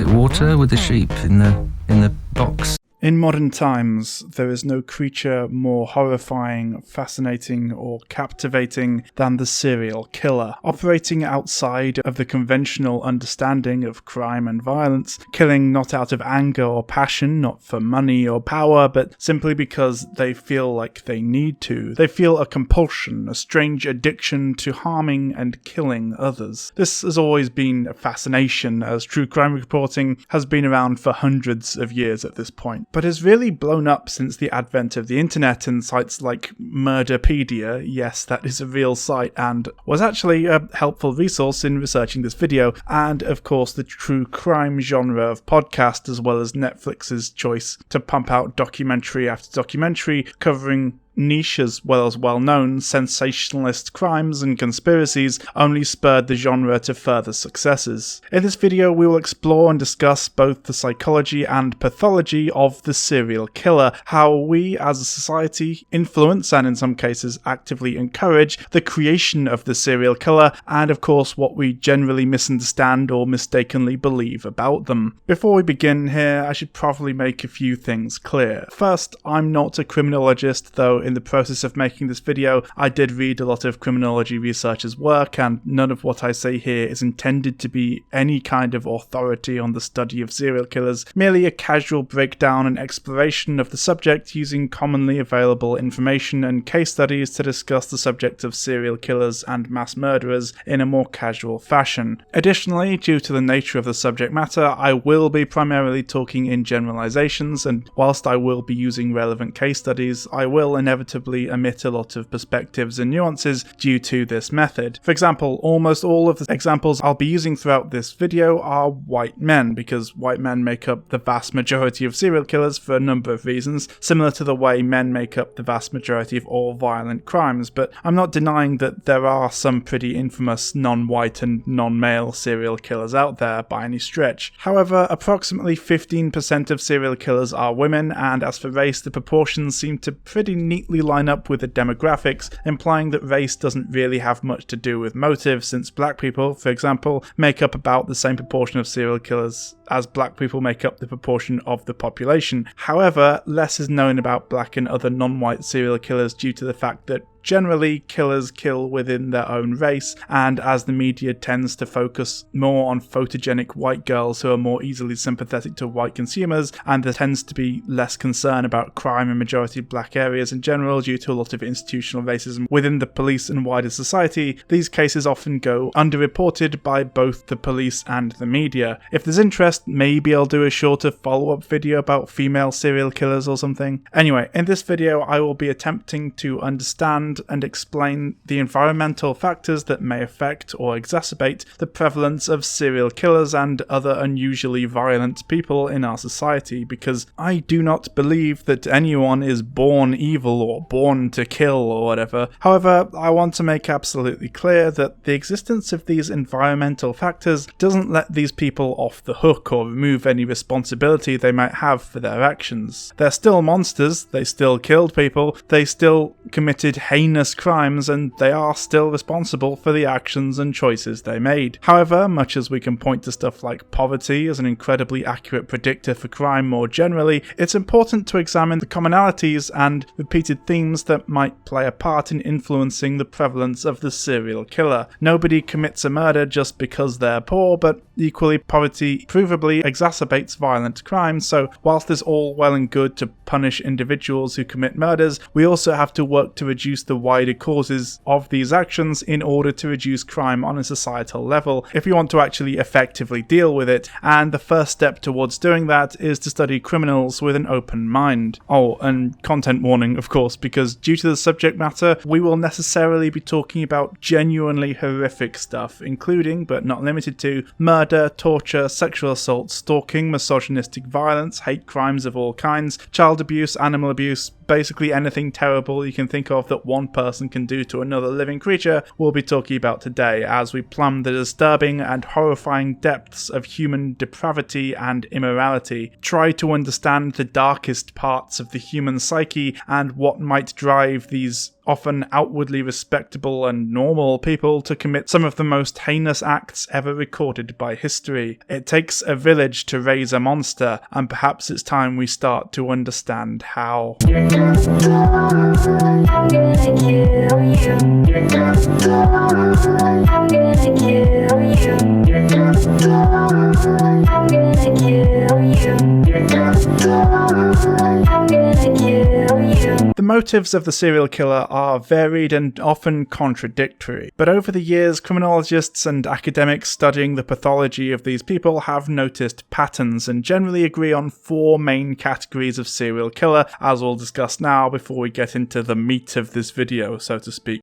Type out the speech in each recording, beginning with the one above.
it water with the sheep in the box? In modern times, there is no creature more horrifying, fascinating, or captivating than the serial killer. Operating outside of the conventional understanding of crime and violence, killing not out of anger or passion, not for money or power, but simply because they feel like they need to. They feel a compulsion, a strange addiction to harming and killing others. This has always been a fascination, as true crime reporting has been around for hundreds of years at this point, but has really blown up since the advent of the internet and sites like Murderpedia. Yes, that is a real site and was actually a helpful resource in researching this video, and of course the true crime genre of podcast, as well as Netflix's choice to pump out documentary after documentary covering niche as well as well-known sensationalist crimes and conspiracies, only spurred the genre to further successes. In this video we will explore and discuss both the psychology and pathology of the serial killer, how we as a society influence and in some cases actively encourage the creation of the serial killer, and of course what we generally misunderstand or mistakenly believe about them. Before we begin here, I should probably make a few things clear. First, I'm not a criminologist, though in the process of making this video I did read a lot of criminology researchers' work, and none of what I say here is intended to be any kind of authority on the study of serial killers, merely a casual breakdown and exploration of the subject using commonly available information and case studies to discuss the subject of serial killers and mass murderers in a more casual fashion. Additionally, due to the nature of the subject matter, I will be primarily talking in generalizations, and whilst I will be using relevant case studies, I will inevitably omit a lot of perspectives and nuances due to this method. For example, almost all of the examples I'll be using throughout this video are white men, because white men make up the vast majority of serial killers for a number of reasons, similar to the way men make up the vast majority of all violent crimes, but I'm not denying that there are some pretty infamous non-white and non-male serial killers out there by any stretch. However, approximately 15% of serial killers are women, and as for race, the proportions seem to pretty neatly line up with the demographics, implying that race doesn't really have much to do with motive, since black people, for example, make up about the same proportion of serial killers as black people make up the proportion of the population. However, less is known about black and other non-white serial killers due to the fact that generally, killers kill within their own race, and as the media tends to focus more on photogenic white girls who are more easily sympathetic to white consumers, and there tends to be less concern about crime in majority black areas in general due to a lot of institutional racism within the police and wider society, these cases often go underreported by both the police and the media. If there's interest, maybe I'll do a shorter follow-up video about female serial killers or something. Anyway, in this video I will be attempting to understand and explain the environmental factors that may affect or exacerbate the prevalence of serial killers and other unusually violent people in our society, because I do not believe that anyone is born evil or born to kill or whatever. However, I want to make absolutely clear that the existence of these environmental factors doesn't let these people off the hook or remove any responsibility they might have for their actions. They're still monsters, they still killed people, they still committed heinous crimes, and they are still responsible for the actions and choices they made. However, much as we can point to stuff like poverty as an incredibly accurate predictor for crime more generally, it's important to examine the commonalities and repeated themes that might play a part in influencing the prevalence of the serial killer. Nobody commits a murder just because they're poor, but equally poverty provably exacerbates violent crimes, so whilst it's all well and good to punish individuals who commit murders, we also have to work to reduce the wider causes of these actions in order to reduce crime on a societal level if we want to actually effectively deal with it, and the first step towards doing that is to study criminals with an open mind. Oh, and content warning of course, because due to the subject matter we will necessarily be talking about genuinely horrific stuff, including but not limited to murder, torture, sexual assault, stalking, misogynistic violence, hate crimes of all kinds, child abuse, animal abuse, basically anything terrible you can think of that one person can do to another living creature we'll be talking about today, as we plumb the disturbing and horrifying depths of human depravity and immorality, try to understand the darkest parts of the human psyche and what might drive these often outwardly respectable and normal people to commit some of the most heinous acts ever recorded by history. It takes a village to raise a monster, and perhaps it's time we start to understand how. The motives of the serial killer are varied and often contradictory, but over the years, criminologists and academics studying the pathology of these people have noticed patterns and generally agree on 4 main categories of serial killer, as we'll discuss now before we get into the meat of this video, so to speak.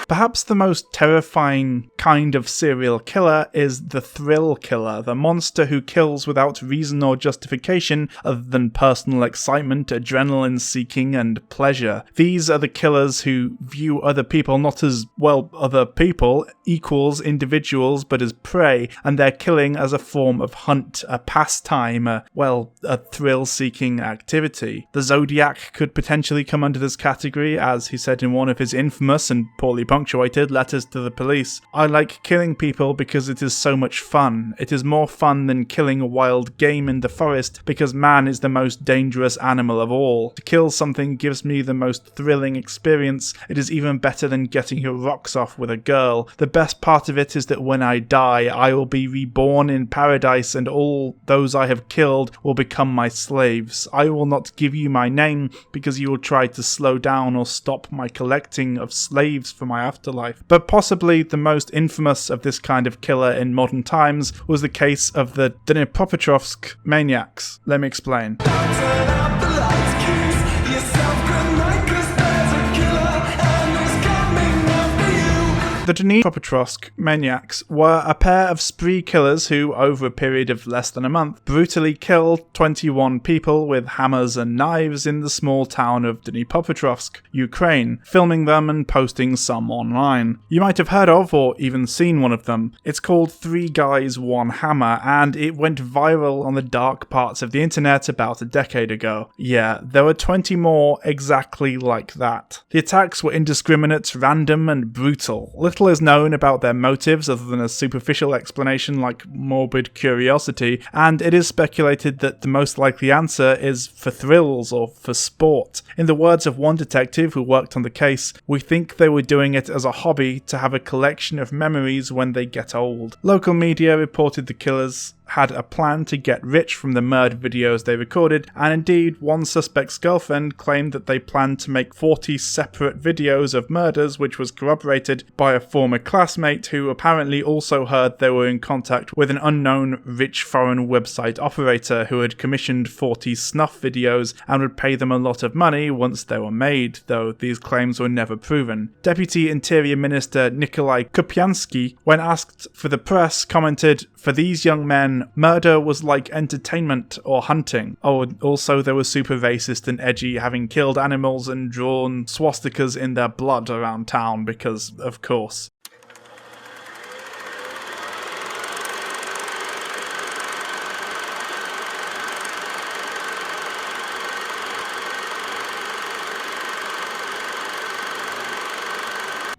Perhaps the most terrifying kind of serial killer is the thrill killer, the monster who kills without reason or justification other than personal excitement, adrenaline seeking, and pleasure. These are the killers who view other people not as, well, other people, equals, individuals, but as prey, and their killing as a form of hunt, a pastime, a thrill-seeking activity. The Zodiac could potentially come under this category, as he said in one of his infamous and poorly punctuated letters to the police. I like killing people because it is so much fun. It is more fun than killing wild game in the forest because man is the most dangerous animal of all. To kill something gives me the most thrilling experience. It is even better than getting your rocks off with a girl. The best part of it is that when I die, I will be reborn in paradise and all those I have killed will become my slaves. I will not give you my name because you will try to slow down or stop my collecting of slaves for my afterlife. But possibly the most infamous of this kind of killer in modern times was the case of the Dnepropetrovsk Maniacs. Let me explain. The Dnepropetrovsk Maniacs were a pair of spree killers who, over a period of less than a month, brutally killed 21 people with hammers and knives in the small town of Dnepropetrovsk, Ukraine, filming them and posting some online. You might have heard of or even seen one of them. It's called 3 Guys, 1 Hammer, and it went viral on the dark parts of the internet about a decade ago. Yeah, there were 20 more exactly like that. The attacks were indiscriminate, random, and brutal. Little is known about their motives other than a superficial explanation like morbid curiosity, and it is speculated that the most likely answer is for thrills or for sport. In the words of one detective who worked on the case, "We think they were doing it as a hobby to have a collection of memories when they get old." Local media reported the killers had a plan to get rich from the murder videos they recorded, and indeed one suspect's girlfriend claimed that they planned to make 40 separate videos of murders, which was corroborated by a former classmate who apparently also heard they were in contact with an unknown rich foreign website operator who had commissioned 40 snuff videos and would pay them a lot of money once they were made, though these claims were never proven. Deputy Interior Minister Nikolai Kupyansky, when asked for the press, commented, "For these young men, murder was like entertainment or hunting. Oh, also they were super racist and edgy, having killed animals and drawn swastikas in their blood around town because, of course."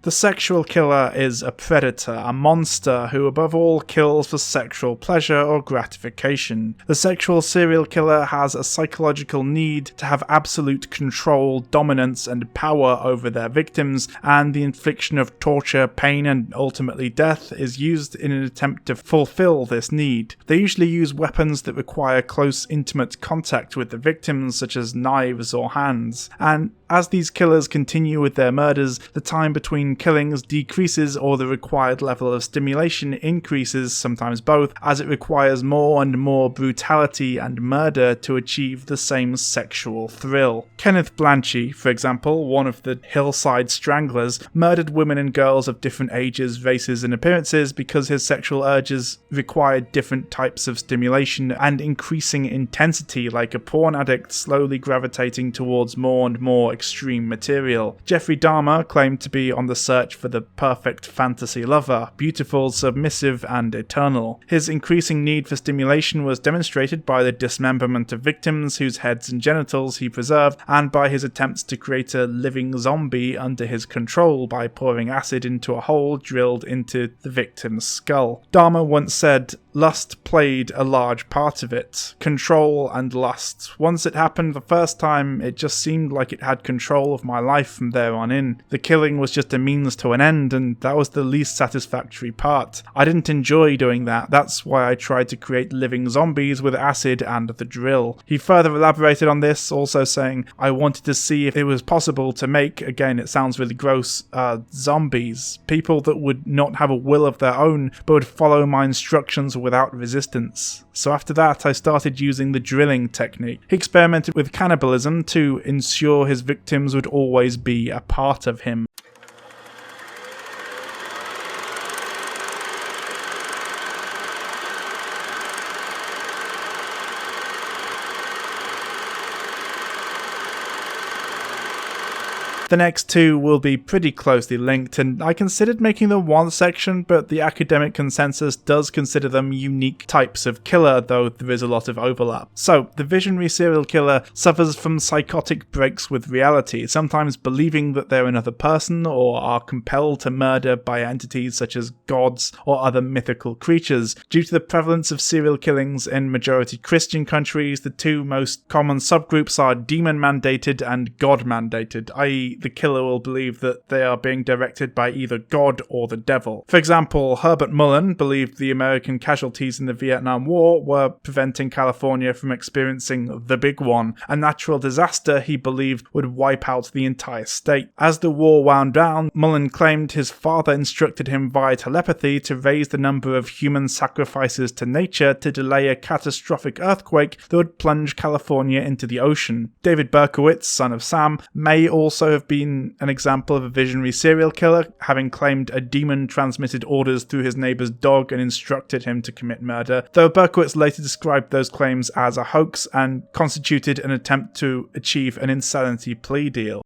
The sexual killer is a predator, a monster who above all kills for sexual pleasure or gratification. The sexual serial killer has a psychological need to have absolute control, dominance, and power over their victims, and the infliction of torture, pain, and ultimately death is used in an attempt to fulfill this need. They usually use weapons that require close, intimate contact with the victims, such as knives or hands, and as these killers continue with their murders, the time between killings decreases or the required level of stimulation increases, sometimes both, as it requires more and more brutality and murder to achieve the same sexual thrill. Kenneth Blanchie, for example, one of the Hillside Stranglers, murdered women and girls of different ages, races, and appearances because his sexual urges required different types of stimulation and increasing intensity, like a porn addict slowly gravitating towards more and more extreme material. Jeffrey Dahmer claimed to be on the search for the perfect fantasy lover, beautiful, submissive, and eternal. His increasing need for stimulation was demonstrated by the dismemberment of victims whose heads and genitals he preserved, and by his attempts to create a living zombie under his control by pouring acid into a hole drilled into the victim's skull. Dahmer once said, "Lust played a large part of it. Control and lust. Once it happened the first time, it just seemed like it had control of my life from there on in. The killing was just a means to an end, and that was the least satisfactory part. I didn't enjoy doing that. That's why I tried to create living zombies with acid and the drill." He further elaborated on this, also saying, "I wanted to see if it was possible to make," again it sounds really gross, zombies. People that would not have a will of their own, but would follow my instructions without resistance. So after that, I started using the drilling technique. He experimented with cannibalism to ensure his victims would always be a part of him. The next two will be pretty closely linked, and I considered making them one section, but the academic consensus does consider them unique types of killer, though there is a lot of overlap. So, the visionary serial killer suffers from psychotic breaks with reality, sometimes believing that they're another person, or are compelled to murder by entities such as gods or other mythical creatures. Due to the prevalence of serial killings in majority Christian countries, the two most common subgroups are demon-mandated and god-mandated, i.e. the killer will believe that they are being directed by either God or the devil. For example, Herbert Mullen believed the American casualties in the Vietnam War were preventing California from experiencing the big one, a natural disaster he believed would wipe out the entire state. As the war wound down, Mullen claimed his father instructed him via telepathy to raise the number of human sacrifices to nature to delay a catastrophic earthquake that would plunge California into the ocean. David Berkowitz, son of Sam, may also have been an example of a visionary serial killer, having claimed a demon transmitted orders through his neighbour's dog and instructed him to commit murder, though Berkowitz later described those claims as a hoax and constituted an attempt to achieve an insanity plea deal.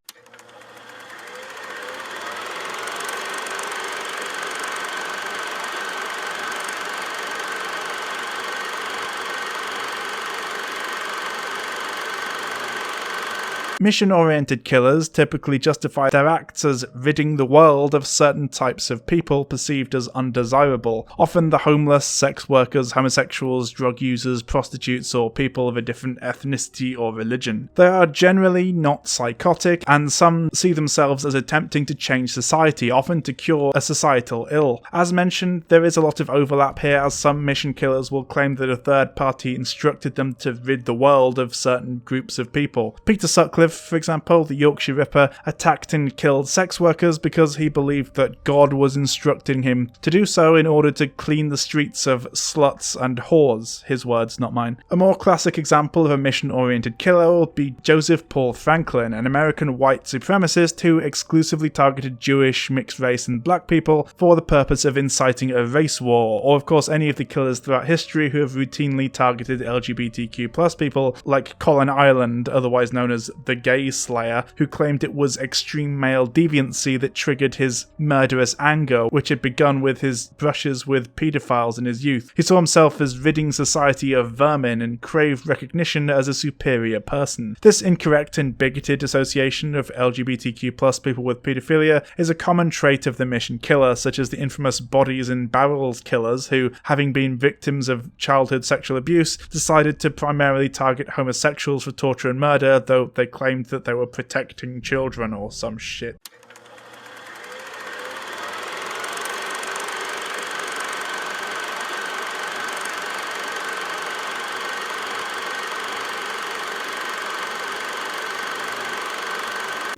Mission-oriented killers typically justify their acts as ridding the world of certain types of people perceived as undesirable, often the homeless, sex workers, homosexuals, drug users, prostitutes, or people of a different ethnicity or religion. They are generally not psychotic, and some see themselves as attempting to change society, often to cure a societal ill. As mentioned, there is a lot of overlap here, as some mission killers will claim that a third party instructed them to rid the world of certain groups of people. Peter Sutcliffe, for example, the Yorkshire Ripper, attacked and killed sex workers because he believed that God was instructing him to do so in order to clean the streets of sluts and whores. His words, not mine. A more classic example of a mission-oriented killer would be Joseph Paul Franklin, an American white supremacist who exclusively targeted Jewish, mixed race, and black people for the purpose of inciting a race war, or of course any of the killers throughout history who have routinely targeted LGBTQ+ people, like Colin Ireland, otherwise known as the Gay Slayer, who claimed it was extreme male deviancy that triggered his murderous anger, which had begun with his brushes with paedophiles in his youth. He saw himself as ridding society of vermin and craved recognition as a superior person. This incorrect and bigoted association of LGBTQ+ people with paedophilia is a common trait of the mission killer, such as the infamous bodies in barrels killers who, having been victims of childhood sexual abuse, decided to primarily target homosexuals for torture and murder, though they claimed that they were protecting children or some shit.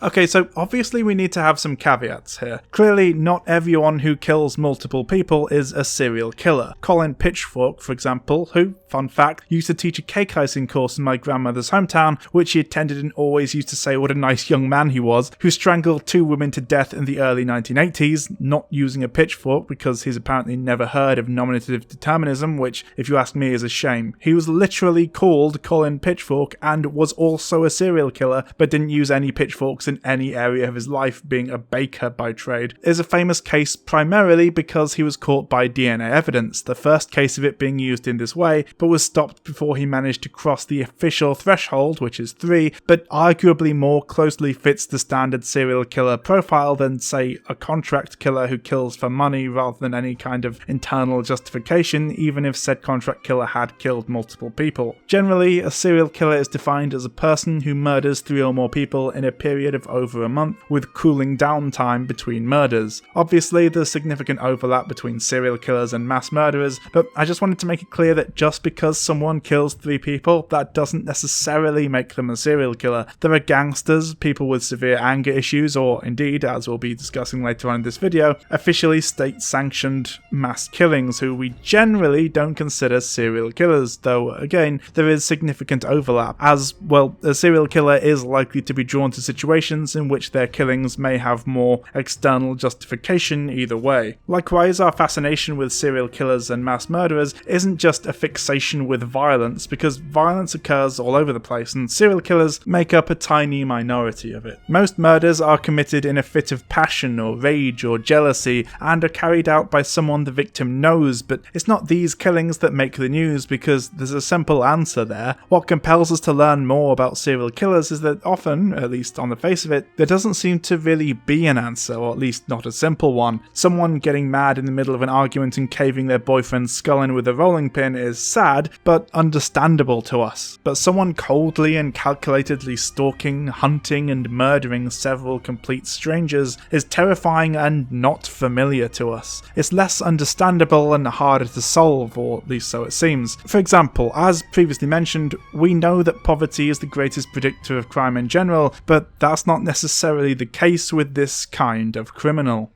Okay, so obviously we need to have some caveats here. Clearly, not everyone who kills multiple people is a serial killer. Colin Pitchfork, for example, who, fun fact, used to teach a cake icing course in my grandmother's hometown, which he attended and always used to say what a nice young man he was, who strangled 2 women to death in the early 1980s, not using a pitchfork because he's apparently never heard of nominative determinism, which, if you ask me, is a shame. He was literally called Colin Pitchfork and was also a serial killer, but didn't use any pitchforks in any area of his life, being a baker by trade, is a famous case primarily because he was caught by DNA evidence, the first case of it being used in this way, but was stopped before he managed to cross the official threshold, which is 3, but arguably more closely fits the standard serial killer profile than, say, a contract killer who kills for money rather than any kind of internal justification, even if said contract killer had killed multiple people. Generally, a serial killer is defined as a person who murders 3 or more people in a period of over a month, with cooling down time between murders. Obviously, there's significant overlap between serial killers and mass murderers, but I just wanted to make it clear that just because someone kills 3 people, that doesn't necessarily make them a serial killer. There are gangsters, people with severe anger issues, or indeed, as we'll be discussing later on in this video, officially state-sanctioned mass killings who we generally don't consider serial killers, though again, there is significant overlap, as, well, a serial killer is likely to be drawn to situations in which their killings may have more external justification either way. Likewise, our fascination with serial killers and mass murderers isn't just a fixation with violence, because violence occurs all over the place, and serial killers make up a tiny minority of it. Most murders are committed in a fit of passion or rage or jealousy, and are carried out by someone the victim knows, but it's not these killings that make the news, because there's a simple answer there. What compels us to learn more about serial killers is that often, at least on the face of it, there doesn't seem to really be an answer, or at least not a simple one. Someone getting mad in the middle of an argument and caving their boyfriend's skull in with a rolling pin is sad, but understandable to us. But someone coldly and calculatedly stalking, hunting and murdering several complete strangers is terrifying and not familiar to us. It's less understandable and harder to solve, or at least so it seems. For example, as previously mentioned, we know that poverty is the greatest predictor of crime in general, but that's not necessarily the case with this kind of criminal.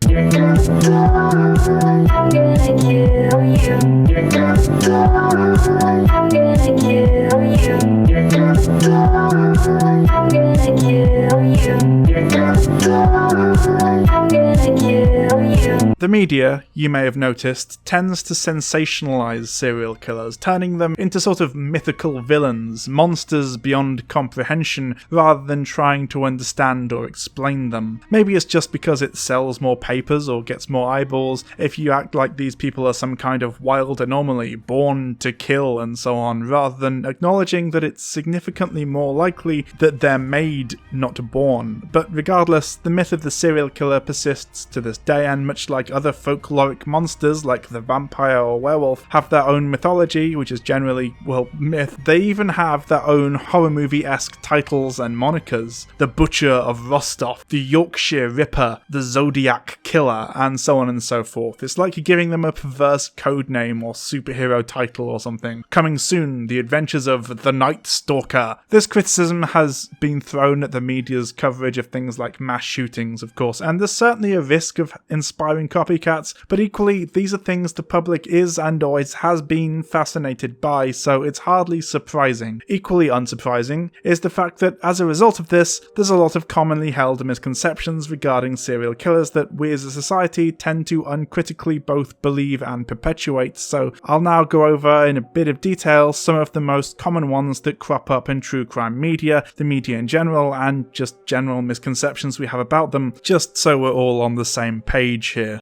The media, you may have noticed, tends to sensationalize serial killers, turning them into sort of mythical villains, monsters beyond comprehension, rather than trying to understand or explain them. Maybe it's just because it sells more papers or gets more eyeballs if you act like these people are some kind of wild anomaly, born to kill and so on, rather than acknowledging that it's significantly more likely that they're made, not born. But regardless, the myth of the serial killer persists to this day, and much like other folkloric monsters like the vampire or werewolf have their own mythology, which is generally, well, myth, they even have their own horror movie-esque titles and monikers. The Butcher of Rostov, the Yorkshire Ripper, the Zodiac Killer, and so on and so forth. It's like you're giving them a perverse codename or superhero title or something. Coming soon, the adventures of the Night Stalker. This criticism has been thrown at the media's coverage of things like mass shootings, of course, and there's certainly a risk of inspiring copycats, but equally, these are things the public is and always has been fascinated by, so it's hardly surprising. Equally unsurprising is the fact that as a result of this, there's a lot of commonly held misconceptions regarding serial killers that we as a society tend to uncritically both believe and perpetuate, so I'll now go over in a bit of detail some of the most common ones that crop up in true crime media, the media in general, and just general misconceptions we have about them, just so we're all on the same page here.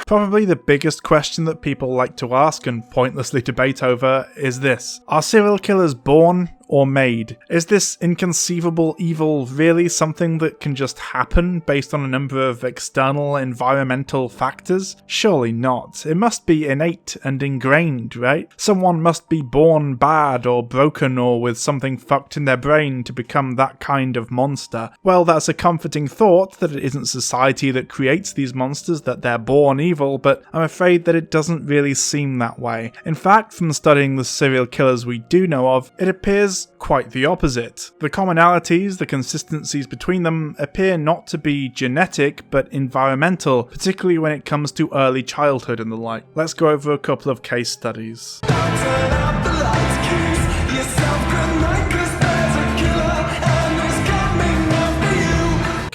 Probably the biggest question that people like to ask and pointlessly debate over is this: are serial killers born or made? Is this inconceivable evil really something that can just happen based on a number of external environmental factors? Surely not. It must be innate and ingrained, right? Someone must be born bad or broken or with something fucked in their brain to become that kind of monster. Well, that's a comforting thought that it isn't society that creates these monsters, that they're born evil, but I'm afraid that it doesn't really seem that way. In fact, from studying the serial killers we do know of, it appears quite the opposite. The commonalities, the consistencies between them appear not to be genetic, but environmental, particularly when it comes to early childhood and the like. Let's go over a couple of case studies.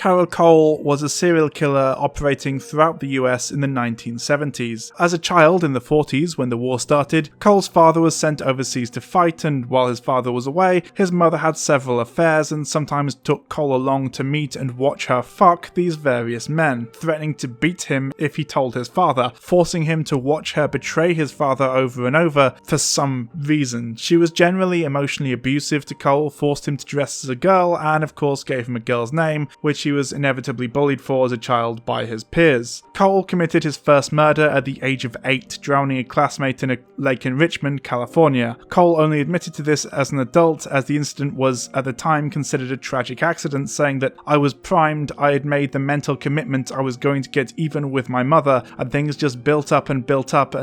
Carroll Cole was a serial killer operating throughout the US in the 1970s. As a child in the 40s, when the war started, Cole's father was sent overseas to fight, and while his father was away, his mother had several affairs and sometimes took Cole along to meet and watch her fuck these various men, threatening to beat him if he told his father, forcing him to watch her betray his father over and over for some reason. She was generally emotionally abusive to Cole, forced him to dress as a girl, and of course gave him a girl's name, which he was inevitably bullied for as a child by his peers. Cole committed his first murder at the age of 8, drowning a classmate in a lake in Richmond, California. Cole only admitted to this as an adult, as the incident was at the time considered a tragic accident, saying that "I was primed, I had made the mental commitment I was going to get even with my mother, and things just built up and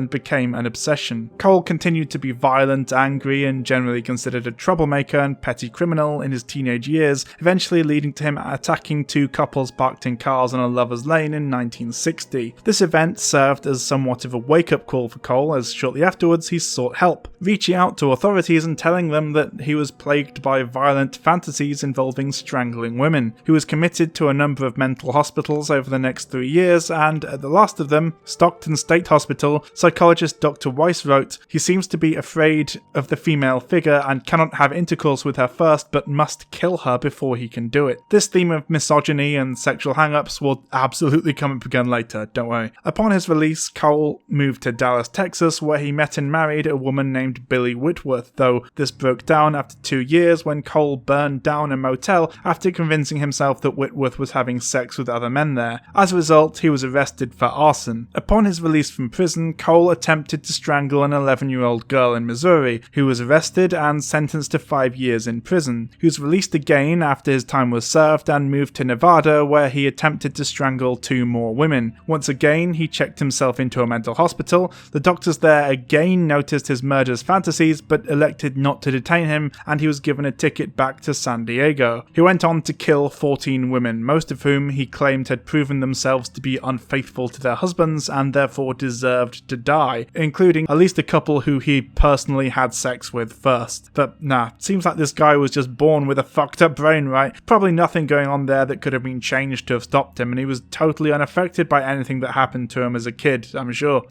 became an obsession." Cole continued to be violent, angry, and generally considered a troublemaker and petty criminal in his teenage years, eventually leading to him attacking two couples parked in cars on a lover's lane in 1960. This event served as somewhat of a wake-up call for Cole, as shortly afterwards he sought help, reaching out to authorities and telling them that he was plagued by violent fantasies involving strangling women. He was committed to a number of mental hospitals over the next 3 years, and at the last of them, Stockton State Hospital, psychologist Dr. Weiss wrote, "He seems to be afraid of the female figure and cannot have intercourse with her first, but must kill her before he can do it." This theme of misogyny and sexual hang-ups will absolutely come up again later, don't worry. Upon his release, Cole moved to Dallas, Texas, where he met and married a woman named Billy Whitworth, though this broke down after 2 years when Cole burned down a motel after convincing himself that Whitworth was having sex with other men there. As a result, he was arrested for arson. Upon his release from prison, Cole attempted to strangle an 11-year-old girl in Missouri, who was arrested and sentenced to 5 years in prison. He was released again after his time was served and moved to Nevada, where he attempted to strangle 2 more women. Once again, he checked himself into a mental hospital. The doctors there again noticed his murderous fantasies, but elected not to detain him, and he was given a ticket back to San Diego. He went on to kill 14 women, most of whom he claimed had proven themselves to be unfaithful to their husbands and therefore deserved to die, including at least a couple who he personally had sex with first. But nah, seems like this guy was just born with a fucked up brain, right? Probably nothing going on there that could have been changed to have stopped him, and he was totally unaffected by anything that happened to him as a kid, I'm sure.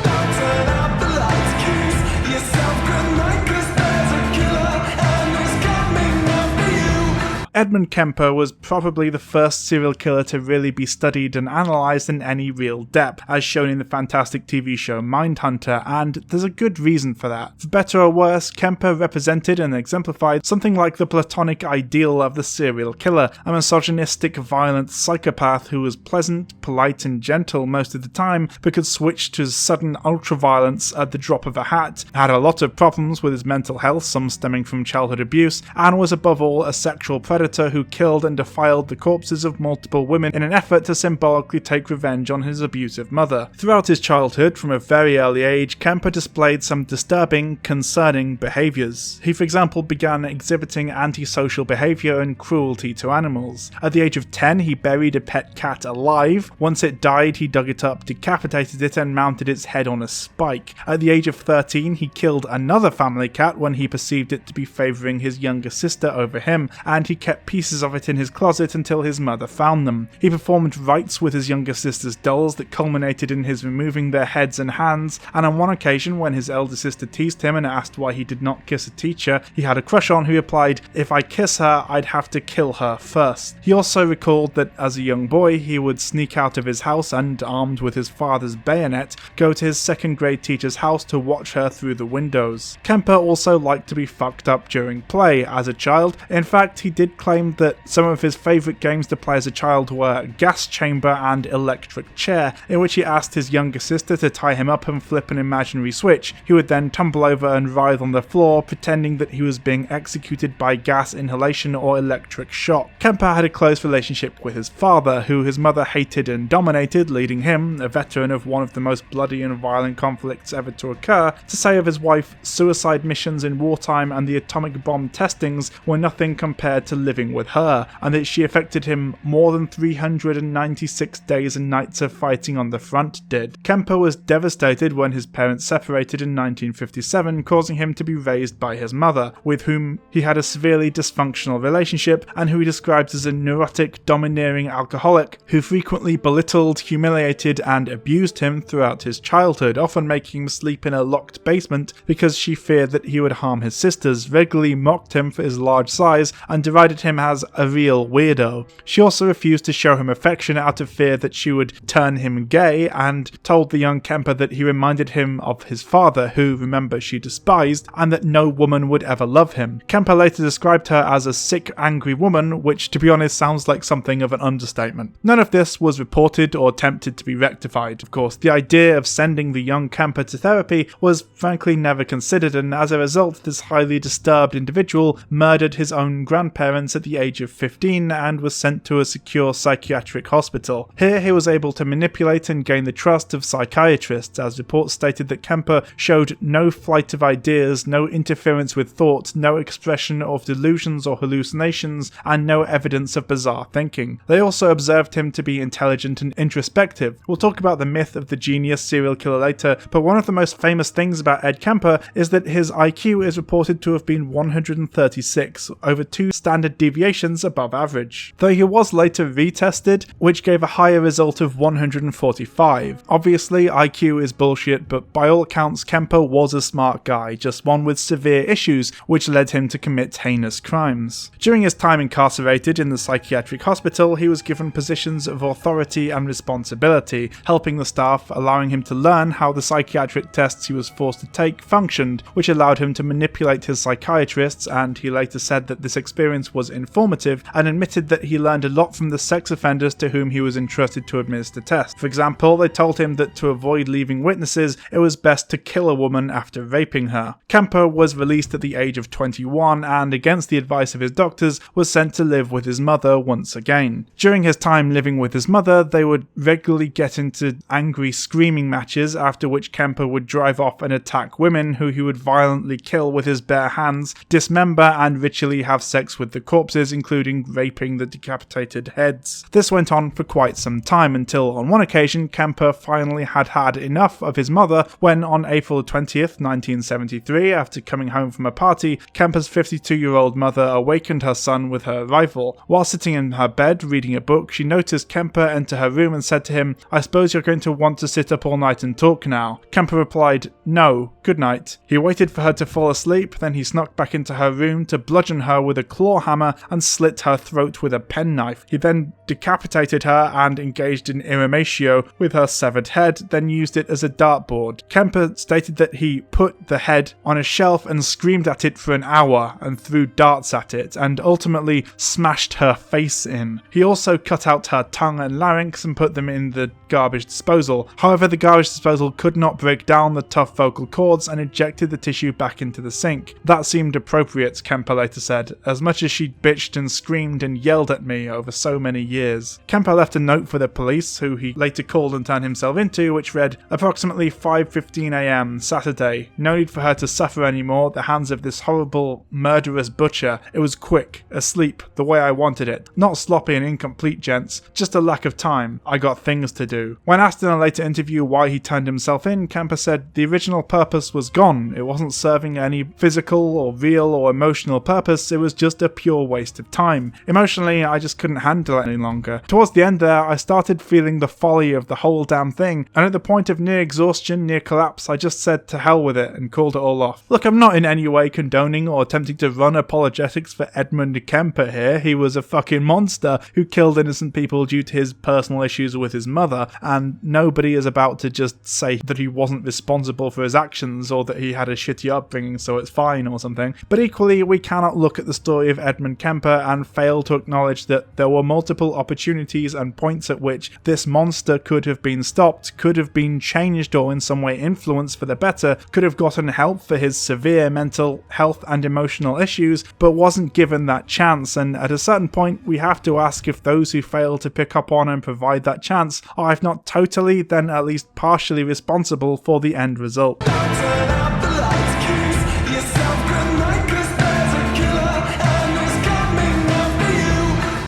Edmund Kemper was probably the first serial killer to really be studied and analysed in any real depth, as shown in the fantastic TV show Mindhunter, and there's a good reason for that. For better or worse, Kemper represented and exemplified something like the platonic ideal of the serial killer, a misogynistic, violent psychopath who was pleasant, polite and gentle most of the time, but could switch to sudden ultra-violence at the drop of a hat, had a lot of problems with his mental health, some stemming from childhood abuse, and was above all a sexual predator who killed and defiled the corpses of multiple women in an effort to symbolically take revenge on his abusive mother. Throughout his childhood, from a very early age, Kemper displayed some disturbing, concerning behaviours. He, for example, began exhibiting antisocial behaviour and cruelty to animals. At the age of 10, he buried a pet cat alive. Once it died, he dug it up, decapitated it, and mounted its head on a spike. At the age of 13, he killed another family cat when he perceived it to be favouring his younger sister over him, and he kept pieces of it in his closet until his mother found them. He performed rites with his younger sister's dolls that culminated in his removing their heads and hands, and on one occasion when his elder sister teased him and asked why he did not kiss a teacher he had a crush on, he replied, "If I kiss her, I'd have to kill her first." He also recalled that as a young boy he would sneak out of his house and, armed with his father's bayonet, go to his 2nd grade teacher's house to watch her through the windows. Kemper also liked to be fucked up during play as a child. In fact, he did claimed that some of his favourite games to play as a child were Gas Chamber and Electric Chair, in which he asked his younger sister to tie him up and flip an imaginary switch. He would then tumble over and writhe on the floor, pretending that he was being executed by gas inhalation or electric shock. Kemper had a close relationship with his father, who his mother hated and dominated, leading him, a veteran of one of the most bloody and violent conflicts ever to occur, to say of his wife, "Suicide missions in wartime and the atomic bomb testings were nothing compared to living with her, and that she affected him more than 396 days and nights of fighting on the front did. Kemper was devastated when his parents separated in 1957, causing him to be raised by his mother, with whom he had a severely dysfunctional relationship and who he describes as a neurotic, domineering alcoholic who frequently belittled, humiliated and abused him throughout his childhood, often making him sleep in a locked basement because she feared that he would harm his sisters, regularly mocked him for his large size and derided him as a real weirdo. She also refused to show him affection out of fear that she would turn him gay, and told the young Kemper that he reminded him of his father, who, remember, she despised, and that no woman would ever love him. Kemper later described her as a sick, angry woman, which to be honest sounds like something of an understatement. None of this was reported or attempted to be rectified. Of course, the idea of sending the young Kemper to therapy was frankly never considered, and as a result, this highly disturbed individual murdered his own grandparents at the age of 15 and was sent to a secure psychiatric hospital. Here he was able to manipulate and gain the trust of psychiatrists, as reports stated that Kemper showed no flight of ideas, no interference with thought, no expression of delusions or hallucinations, and no evidence of bizarre thinking. They also observed him to be intelligent and introspective. We'll talk about the myth of the genius serial killer later, but one of the most famous things about Ed Kemper is that his IQ is reported to have been 136, over 2 standard deviations above average, though he was later retested, which gave a higher result of 145. Obviously, IQ is bullshit, but by all accounts, Kemper was a smart guy, just one with severe issues, which led him to commit heinous crimes. During his time incarcerated in the psychiatric hospital, he was given positions of authority and responsibility, helping the staff, allowing him to learn how the psychiatric tests he was forced to take functioned, which allowed him to manipulate his psychiatrists, and he later said that this experience was informative and admitted that he learned a lot from the sex offenders to whom he was entrusted to administer tests. For example, they told him that to avoid leaving witnesses, it was best to kill a woman after raping her. Kemper was released at the age of 21 and, against the advice of his doctors, was sent to live with his mother once again. During his time living with his mother, they would regularly get into angry screaming matches, after which Kemper would drive off and attack women who he would violently kill with his bare hands, dismember and ritually have sex with the corpses, including raping the decapitated heads. This went on for quite some time until, on one occasion, Kemper finally had enough of his mother when, on April 20th, 1973, after coming home from a party, Kemper's 52-year-old mother awakened her son with her arrival. While sitting in her bed reading a book, she noticed Kemper enter her room and said to him, "I suppose you're going to want to sit up all night and talk now." Kemper replied, "No, good night." He waited for her to fall asleep, then he snuck back into her room to bludgeon her with a claw hammer and slit her throat with a penknife. He then decapitated her and engaged in imprimatio with her severed head, then used it as a dartboard. Kemper stated that he put the head on a shelf and screamed at it for an hour and threw darts at it, and ultimately smashed her face in. He also cut out her tongue and larynx and put them in the garbage disposal. However, the garbage disposal could not break down the tough vocal cords and ejected the tissue back into the sink. That seemed appropriate, Kemper later said, as much as she'd bitched and screamed and yelled at me over so many years. Kemper left a note for the police, who he later called and turned himself into, which read, "Approximately 5:15 a.m. Saturday. No need for her to suffer anymore at the hands of this horrible, murderous butcher. It was quick, asleep, the way I wanted it. Not sloppy and incomplete, gents. Just a lack of time. I got things to do." When asked in a later interview why he turned himself in, Kemper said the original purpose was gone. It wasn't serving any physical or real or emotional purpose. It was just a pure waste of time. Emotionally, I just couldn't handle it any longer. Towards the end there, I started feeling the folly of the whole damn thing, and at the point of near exhaustion, near collapse, I just said to hell with it and called it all off. Look, I'm not in any way condoning or attempting to run apologetics for Edmund Kemper here. He was a fucking monster who killed innocent people due to his personal issues with his mother, and nobody is about to just say that he wasn't responsible for his actions or that he had a shitty upbringing so it's fine or something. But equally, we cannot look at the story of Edmund Kemper and fail to acknowledge that there were multiple opportunities and points at which this monster could have been stopped, could have been changed or in some way influenced for the better, could have gotten help for his severe mental health and emotional issues, but wasn't given that chance. And at a certain point, we have to ask if those who fail to pick up on and provide that chance are, if not totally, then at least partially responsible for the end result.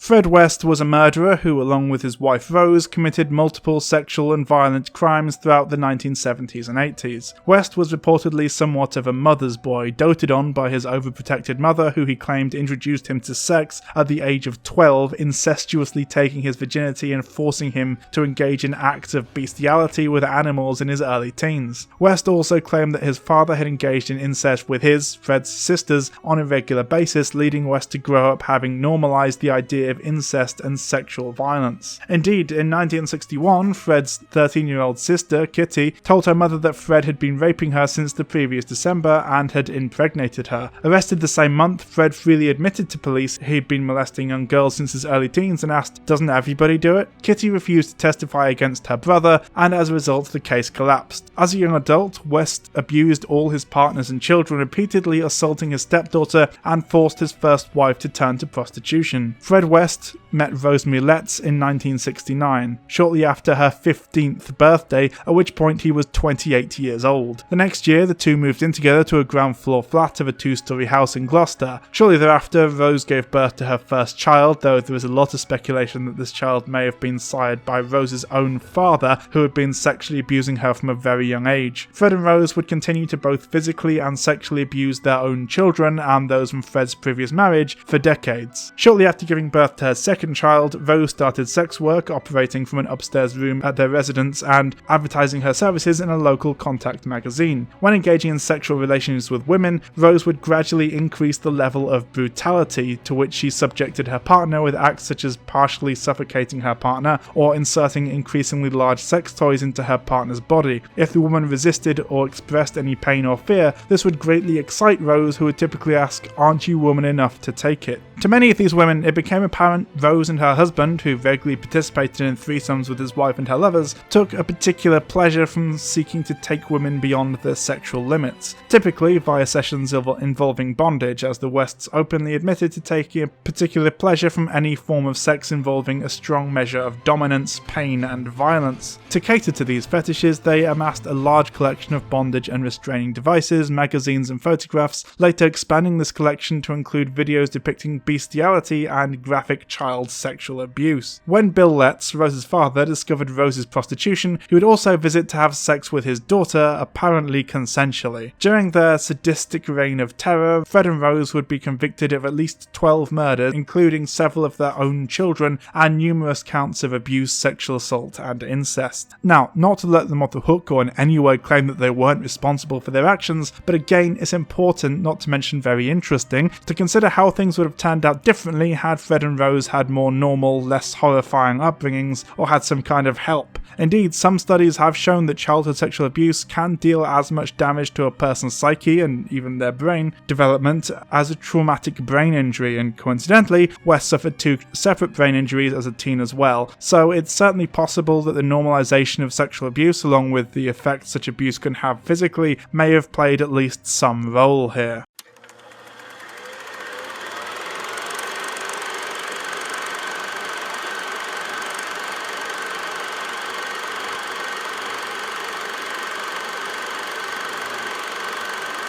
Fred West was a murderer who, along with his wife Rose, committed multiple sexual and violent crimes throughout the 1970s and 80s. West was reportedly somewhat of a mother's boy, doted on by his overprotected mother, who he claimed introduced him to sex at the age of 12, incestuously taking his virginity and forcing him to engage in acts of bestiality with animals in his early teens. West also claimed that his father had engaged in incest with his, Fred's, sisters on a regular basis, leading West to grow up having normalized the idea of incest and sexual violence. Indeed, in 1961, Fred's 13-year-old sister, Kitty, told her mother that Fred had been raping her since the previous December and had impregnated her. Arrested the same month, Fred freely admitted to police he'd been molesting young girls since his early teens and asked, "Doesn't everybody do it?" Kitty refused to testify against her brother, and as a result the case collapsed. As a young adult, West abused all his partners and children, repeatedly assaulting his stepdaughter and forced his first wife to turn to prostitution. Fred West met Rose Milletz in 1969, shortly after her 15th birthday, at which point he was 28 years old. The next year, the two moved in together to a ground floor flat of a two-storey house in Gloucester. Shortly thereafter, Rose gave birth to her first child, though there is a lot of speculation that this child may have been sired by Rose's own father, who had been sexually abusing her from a very young age. Fred and Rose would continue to both physically and sexually abuse their own children and those from Fred's previous marriage for decades. Shortly after giving birth to her second child, Rose started sex work, operating from an upstairs room at their residence and advertising her services in a local contact magazine. When engaging in sexual relations with women, Rose would gradually increase the level of brutality to which she subjected her partner, with acts such as partially suffocating her partner or inserting increasingly large sex toys into her partner's body. If the woman resisted or expressed any pain or fear, this would greatly excite Rose, who would typically ask, "Aren't you woman enough to take it?" To many of these women, it became apparent Rose and her husband, who regularly participated in threesomes with his wife and her lovers, took a particular pleasure from seeking to take women beyond their sexual limits, typically via sessions involving bondage, as the Wests openly admitted to taking a particular pleasure from any form of sex involving a strong measure of dominance, pain, and violence. To cater to these fetishes, they amassed a large collection of bondage and restraining devices, magazines, and photographs, later expanding this collection to include videos depicting bestiality and graphic child sexual abuse. When Bill Letts, Rose's father, discovered Rose's prostitution, he would also visit to have sex with his daughter, apparently consensually. During their sadistic reign of terror, Fred and Rose would be convicted of at least 12 murders, including several of their own children, and numerous counts of abuse, sexual assault, and incest. Now, not to let them off the hook or in any way claim that they weren't responsible for their actions, but again, it's important, not to mention very interesting, to consider how things would have turned out differently had Fred and Rose had more normal, less horrifying upbringings, or had some kind of help. Indeed, some studies have shown that childhood sexual abuse can deal as much damage to a person's psyche and even their brain development as a traumatic brain injury, and coincidentally, West suffered 2 separate brain injuries as a teen as well, so it's certainly possible that the normalization of sexual abuse, along with the effects such abuse can have physically, may have played at least some role here.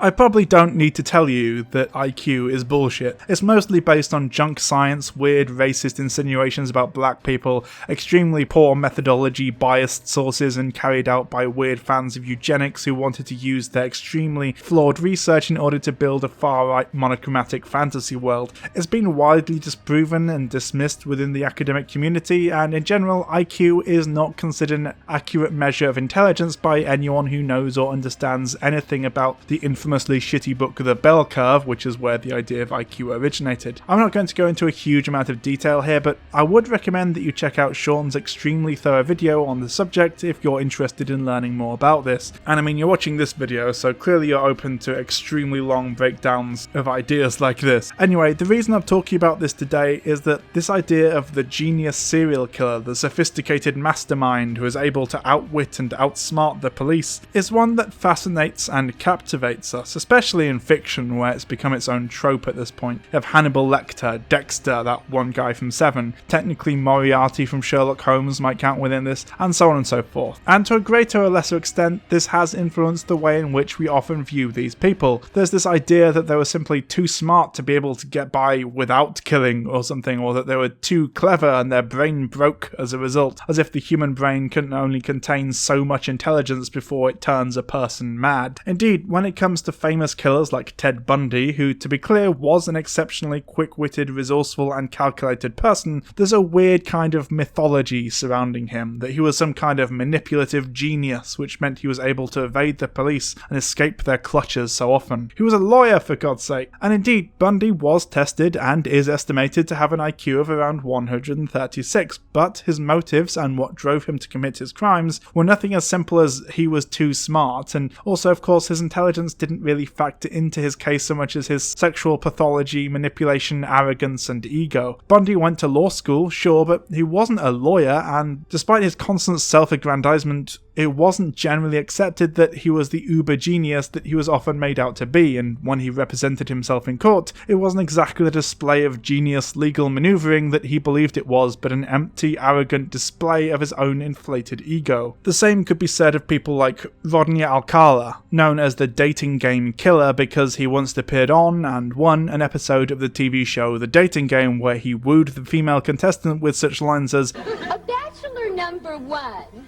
I probably don't need to tell you that IQ is bullshit. It's mostly based on junk science, weird racist insinuations about black people, extremely poor methodology, biased sources, and carried out by weird fans of eugenics who wanted to use their extremely flawed research in order to build a far-right monochromatic fantasy world. It's been widely disproven and dismissed within the academic community, and in general, IQ is not considered an accurate measure of intelligence by anyone who knows or understands anything about the infamously shitty book The Bell Curve, which is where the idea of IQ originated. I'm not going to go into a huge amount of detail here, but I would recommend that you check out Sean's extremely thorough video on the subject if you're interested in learning more about this. And I mean, you're watching this video, so clearly you're open to extremely long breakdowns of ideas like this. Anyway, the reason I'm talking about this today is that this idea of the genius serial killer, the sophisticated mastermind who is able to outwit and outsmart the police, is one that fascinates and captivates us. us, especially in fiction where it's become its own trope at this point. You have Hannibal Lecter, Dexter, that one guy from Seven, technically Moriarty from Sherlock Holmes might count within this, and so on and so forth. And to a greater or lesser extent, this has influenced the way in which we often view these people. There's this idea that they were simply too smart to be able to get by without killing or something, or that they were too clever and their brain broke as a result, as if the human brain can only contain so much intelligence before it turns a person mad. Indeed, when it comes to famous killers like Ted Bundy, who to be clear was an exceptionally quick-witted, resourceful and calculated person, there's a weird kind of mythology surrounding him, that he was some kind of manipulative genius, which meant he was able to evade the police and escape their clutches so often. He was a lawyer, for God's sake. And indeed, Bundy was tested and is estimated to have an IQ of around 136, but his motives and what drove him to commit his crimes were nothing as simple as he was too smart, and also of course his intelligence didn't really factor into his case so much as his sexual pathology, manipulation, arrogance and ego. Bundy went to law school, sure, but he wasn't a lawyer, and despite his constant self-aggrandizement, it wasn't generally accepted that he was the uber genius that he was often made out to be, and when he represented himself in court, it wasn't exactly the display of genius legal maneuvering that he believed it was, but an empty, arrogant display of his own inflated ego. The same could be said of people like Rodney Alcala, known as the dating game killer because he once appeared on and won an episode of the TV show The Dating Game where he wooed the female contestant with such lines as, "A bachelor number one.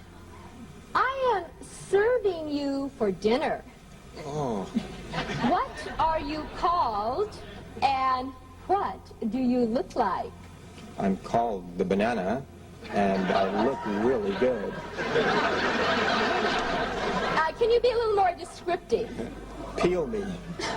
I am serving you for dinner. Oh. What are you called and what do you look like?" I'm called the banana, and I look really good. Can you be a little more descriptive? Peel me.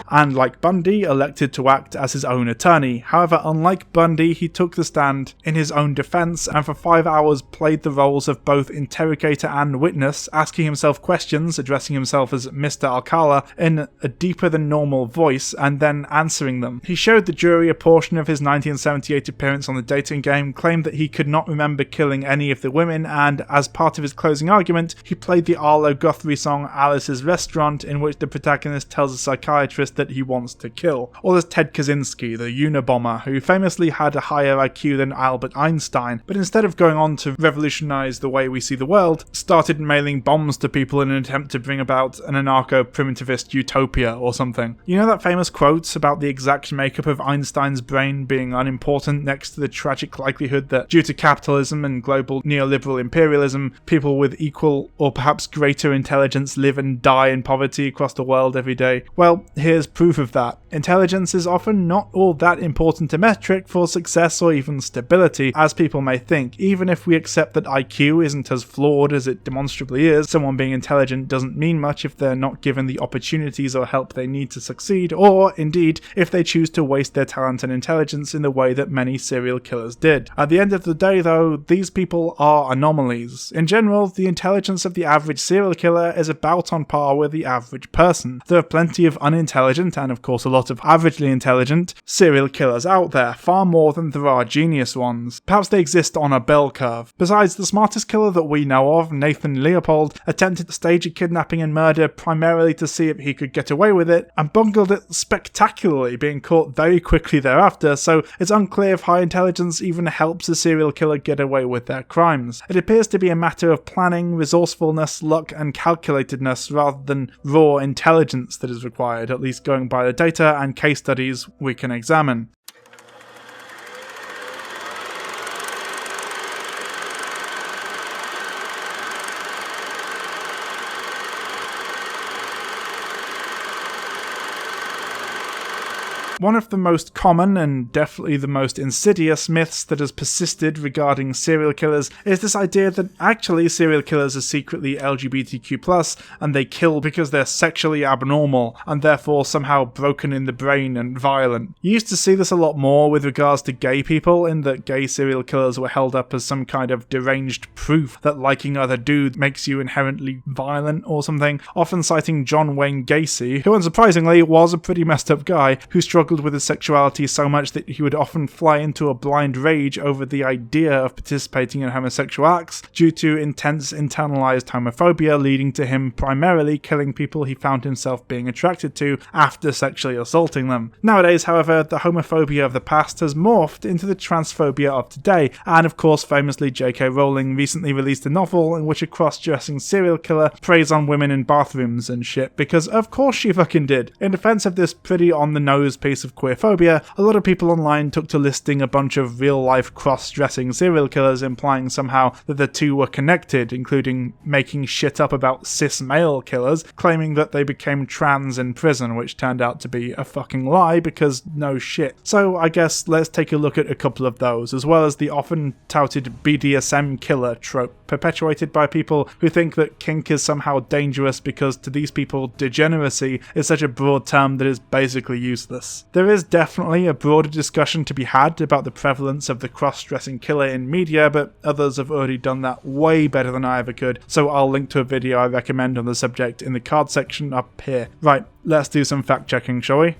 And like Bundy, elected to act as his own attorney. However, unlike Bundy, he took the stand in his own defense and for 5 hours played the roles of both interrogator and witness, asking himself questions, addressing himself as Mr. Alcala in a deeper than normal voice, and then answering them. He showed the jury a portion of his 1978 appearance on The Dating Game, claimed that he could not remember killing any of the women, and as part of his closing argument, he played the Arlo Guthrie song Alice's Restaurant, in which the protagonist tells a psychiatrist that he wants to kill. Or there's Ted Kaczynski, the Unabomber, who famously had a higher IQ than Albert Einstein, but instead of going on to revolutionize the way we see the world, started mailing bombs to people in an attempt to bring about an anarcho-primitivist utopia or something. You know that famous quote about the exact makeup of Einstein's brain being unimportant next to the tragic likelihood that due to capitalism and global neoliberal imperialism, people with equal or perhaps greater intelligence live and die in poverty across the world every day? Well, here's proof of that. Intelligence is often not all that important a metric for success or even stability, as people may think. Even if we accept that IQ isn't as flawed as it demonstrably is, someone being intelligent doesn't mean much if they're not given the opportunities or help they need to succeed, or, indeed, if they choose to waste their talent and intelligence in the way that many serial killers did. At the end of the day, though, these people are anomalies. In general, the intelligence of the average serial killer is about on par with the average person. There are plenty of unintelligent, and of course a lot of averagely intelligent, serial killers out there, far more than there are genius ones. Perhaps they exist on a bell curve. Besides, the smartest killer that we know of, Nathan Leopold, attempted to stage a kidnapping and murder primarily to see if he could get away with it, and bungled it spectacularly, being caught very quickly thereafter, so it's unclear if high intelligence even helps a serial killer get away with their crimes. It appears to be a matter of planning, resourcefulness, luck and calculatedness rather than raw intelligence that is required, at least going by the data and case studies we can examine. One of the most common and definitely the most insidious myths that has persisted regarding serial killers is this idea that actually serial killers are secretly LGBTQ+, and they kill because they're sexually abnormal and therefore somehow broken in the brain and violent. You used to see this a lot more with regards to gay people, in that gay serial killers were held up as some kind of deranged proof that liking other dudes makes you inherently violent or something, often citing John Wayne Gacy, who unsurprisingly was a pretty messed up guy who struggled struggled with his sexuality so much that he would often fly into a blind rage over the idea of participating in homosexual acts due to intense internalized homophobia, leading to him primarily killing people he found himself being attracted to after sexually assaulting them. Nowadays, however, the homophobia of the past has morphed into the transphobia of today, and of course famously J.K. Rowling recently released a novel in which a cross-dressing serial killer preys on women in bathrooms and shit, because of course she fucking did. In defense of this pretty on-the-nose piece of queerphobia, a lot of people online took to listing a bunch of real-life cross-dressing serial killers, implying somehow that the two were connected, including making shit up about cis male killers, claiming that they became trans in prison, which turned out to be a fucking lie because no shit. So I guess let's take a look at a couple of those, as well as the often touted BDSM killer trope, perpetuated by people who think that kink is somehow dangerous because to these people degeneracy is such a broad term that is basically useless. There is definitely a broader discussion to be had about the prevalence of the cross-dressing killer in media, but others have already done that way better than I ever could, so I'll link to a video I recommend on the subject in the card section up here. Right, let's do some fact checking, shall we?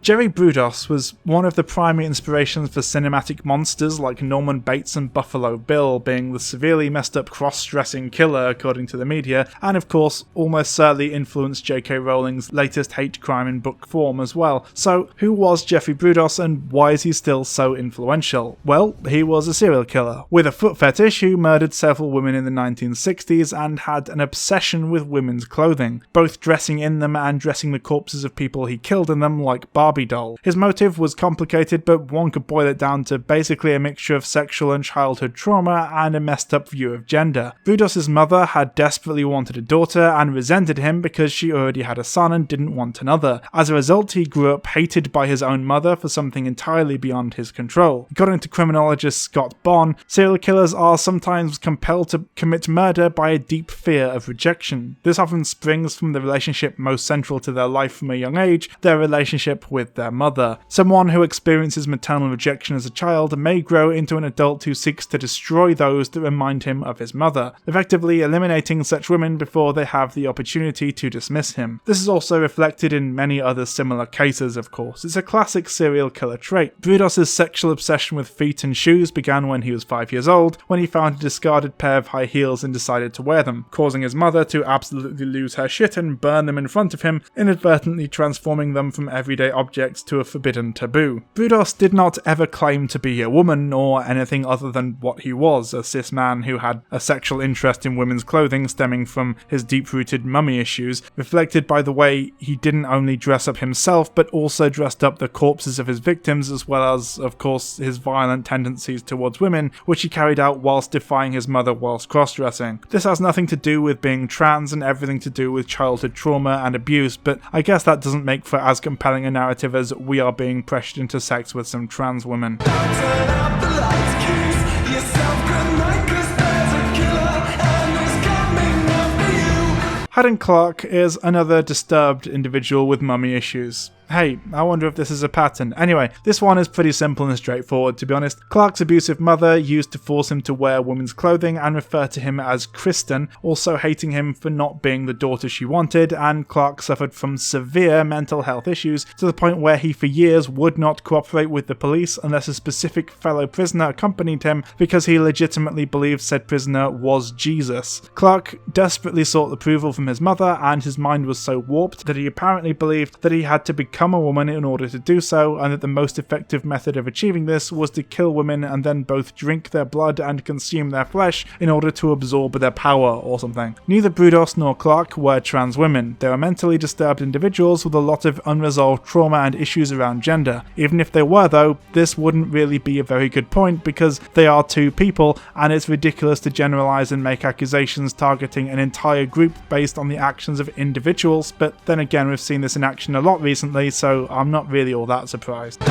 Jerry Brudos was one of the primary inspirations for cinematic monsters like Norman Bates and Buffalo Bill, being the severely messed up cross-dressing killer according to the media, and of course almost certainly influenced J.K. Rowling's latest hate crime in book form as well. So who was Jeffrey Brudos and why is he still so influential? Well, he was a serial killer with a foot fetish who murdered several women in the 1960s and had an obsession with women's clothing, both dressing in them and dressing the corpses of people he killed in them like Barbie doll. His motive was complicated, but one could boil it down to basically a mixture of sexual and childhood trauma and a messed up view of gender. Brudos' mother had desperately wanted a daughter and resented him because she already had a son and didn't want another. As a result, he grew up hated by his own mother for something entirely beyond his control. According to criminologist Scott Bonn, serial killers are sometimes compelled to commit murder by a deep fear of rejection. This often springs from the relationship most central to their life from a young age, their relationship with their mother. Someone who experiences maternal rejection as a child may grow into an adult who seeks to destroy those that remind him of his mother, effectively eliminating such women before they have the opportunity to dismiss him. This is also reflected in many other similar cases, of course. It's a classic serial killer trait. Brudos' sexual obsession with feet and shoes began when he was 5 years old, when he found a discarded pair of high heels and decided to wear them, causing his mother to absolutely lose her shit and burn them in front of him, inadvertently transforming them from everyday objects to a forbidden taboo. Brudos did not ever claim to be a woman or anything other than what he was, a cis man who had a sexual interest in women's clothing stemming from his deep-rooted mummy issues, reflected by the way he didn't only dress up himself but also dressed up the corpses of his victims, as well as, of course, his violent tendencies towards women, which he carried out whilst defying his mother whilst cross-dressing. This has nothing to do with being trans and everything to do with childhood trauma and abuse, but I guess that doesn't make for as compelling a narrative as we are being pressured into sex with some trans women. Hadden Clark is another disturbed individual with mummy issues. Hey, I wonder if this is a pattern. Anyway, this one is pretty simple and straightforward, to be honest. Clark's abusive mother used to force him to wear women's clothing and refer to him as Kristen, also hating him for not being the daughter she wanted, and Clark suffered from severe mental health issues to the point where he for years would not cooperate with the police unless a specific fellow prisoner accompanied him because he legitimately believed said prisoner was Jesus. Clark desperately sought approval from his mother, and his mind was so warped that he apparently believed that he had to become a woman in order to do so, and that the most effective method of achieving this was to kill women and then both drink their blood and consume their flesh in order to absorb their power or something. Neither Brudos nor Clark were trans women. They were mentally disturbed individuals with a lot of unresolved trauma and issues around gender. Even if they were though, this wouldn't really be a very good point because they are two people, and it's ridiculous to generalize and make accusations targeting an entire group based on the actions of individuals, but then again we've seen this in action a lot recently, so I'm not really all that surprised.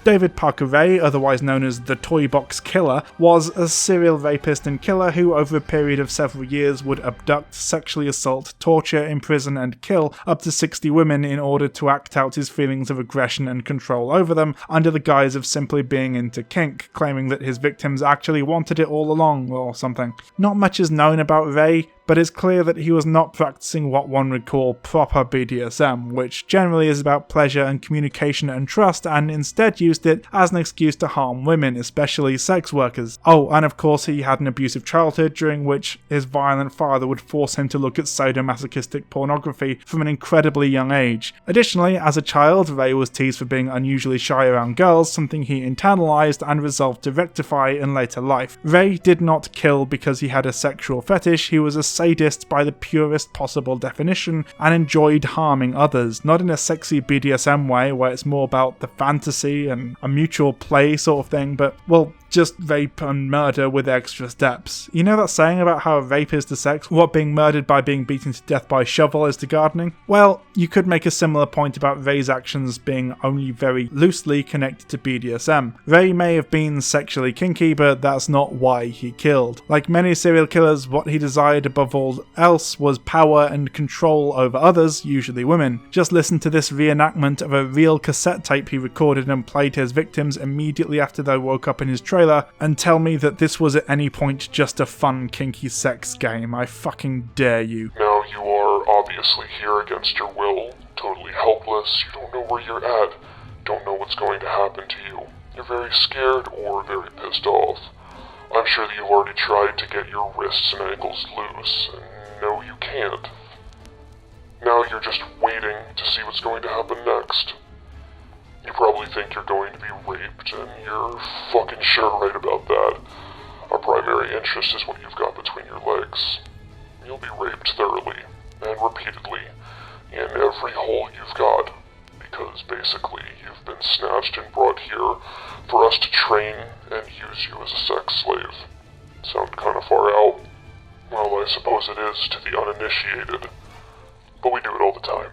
David Parker Ray, otherwise known as the Toy Box Killer, was a serial rapist and killer who over a period of several years would abduct, sexually assault, torture, imprison and kill up to 60 women in order to act out his feelings of aggression and control over them under the guise of simply being into kink, claiming that his victims actually wanted it all along or something. Not much is known about Ray, but it's clear that he was not practicing what one would call proper BDSM, which generally is about pleasure and communication and trust, and instead used it as an excuse to harm women, especially sex workers. Oh, and of course he had an abusive childhood during which his violent father would force him to look at sadomasochistic pornography from an incredibly young age. Additionally, as a child, Ray was teased for being unusually shy around girls, something he internalized and resolved to rectify in later life. Ray did not kill because he had a sexual fetish, he was a sadist by the purest possible definition and enjoyed harming others, not in a sexy BDSM way where it's more about the fantasy and a mutual play sort of thing, but, well, just rape and murder with extra steps. You know that saying about how rape is to sex, what being murdered by being beaten to death by a shovel is to gardening? Well, you could make a similar point about Ray's actions being only very loosely connected to BDSM. Ray may have been sexually kinky, but that's not why he killed. Like many serial killers, what he desired above all else was power and control over others, usually women. Just listen to this reenactment of a real cassette tape he recorded and played to his victims immediately after they woke up in his trailer, and tell me that this was at any point just a fun kinky sex game. I fucking dare you. Now you are obviously here against your will, totally helpless, you don't know where you're at, don't know what's going to happen to you. You're very scared or very pissed off. I'm sure that you've already tried to get your wrists and ankles loose, and no you can't. Now you're just waiting to see what's going to happen next. You probably think you're going to be raped, and you're fucking sure right about that. Our primary interest is what you've got between your legs. You'll be raped thoroughly, and repeatedly, in every hole you've got, because basically you've been snatched and brought here for us to train and use you as a sex slave. Sound kinda far out? Well, I suppose it is to the uninitiated, but we do it all the time.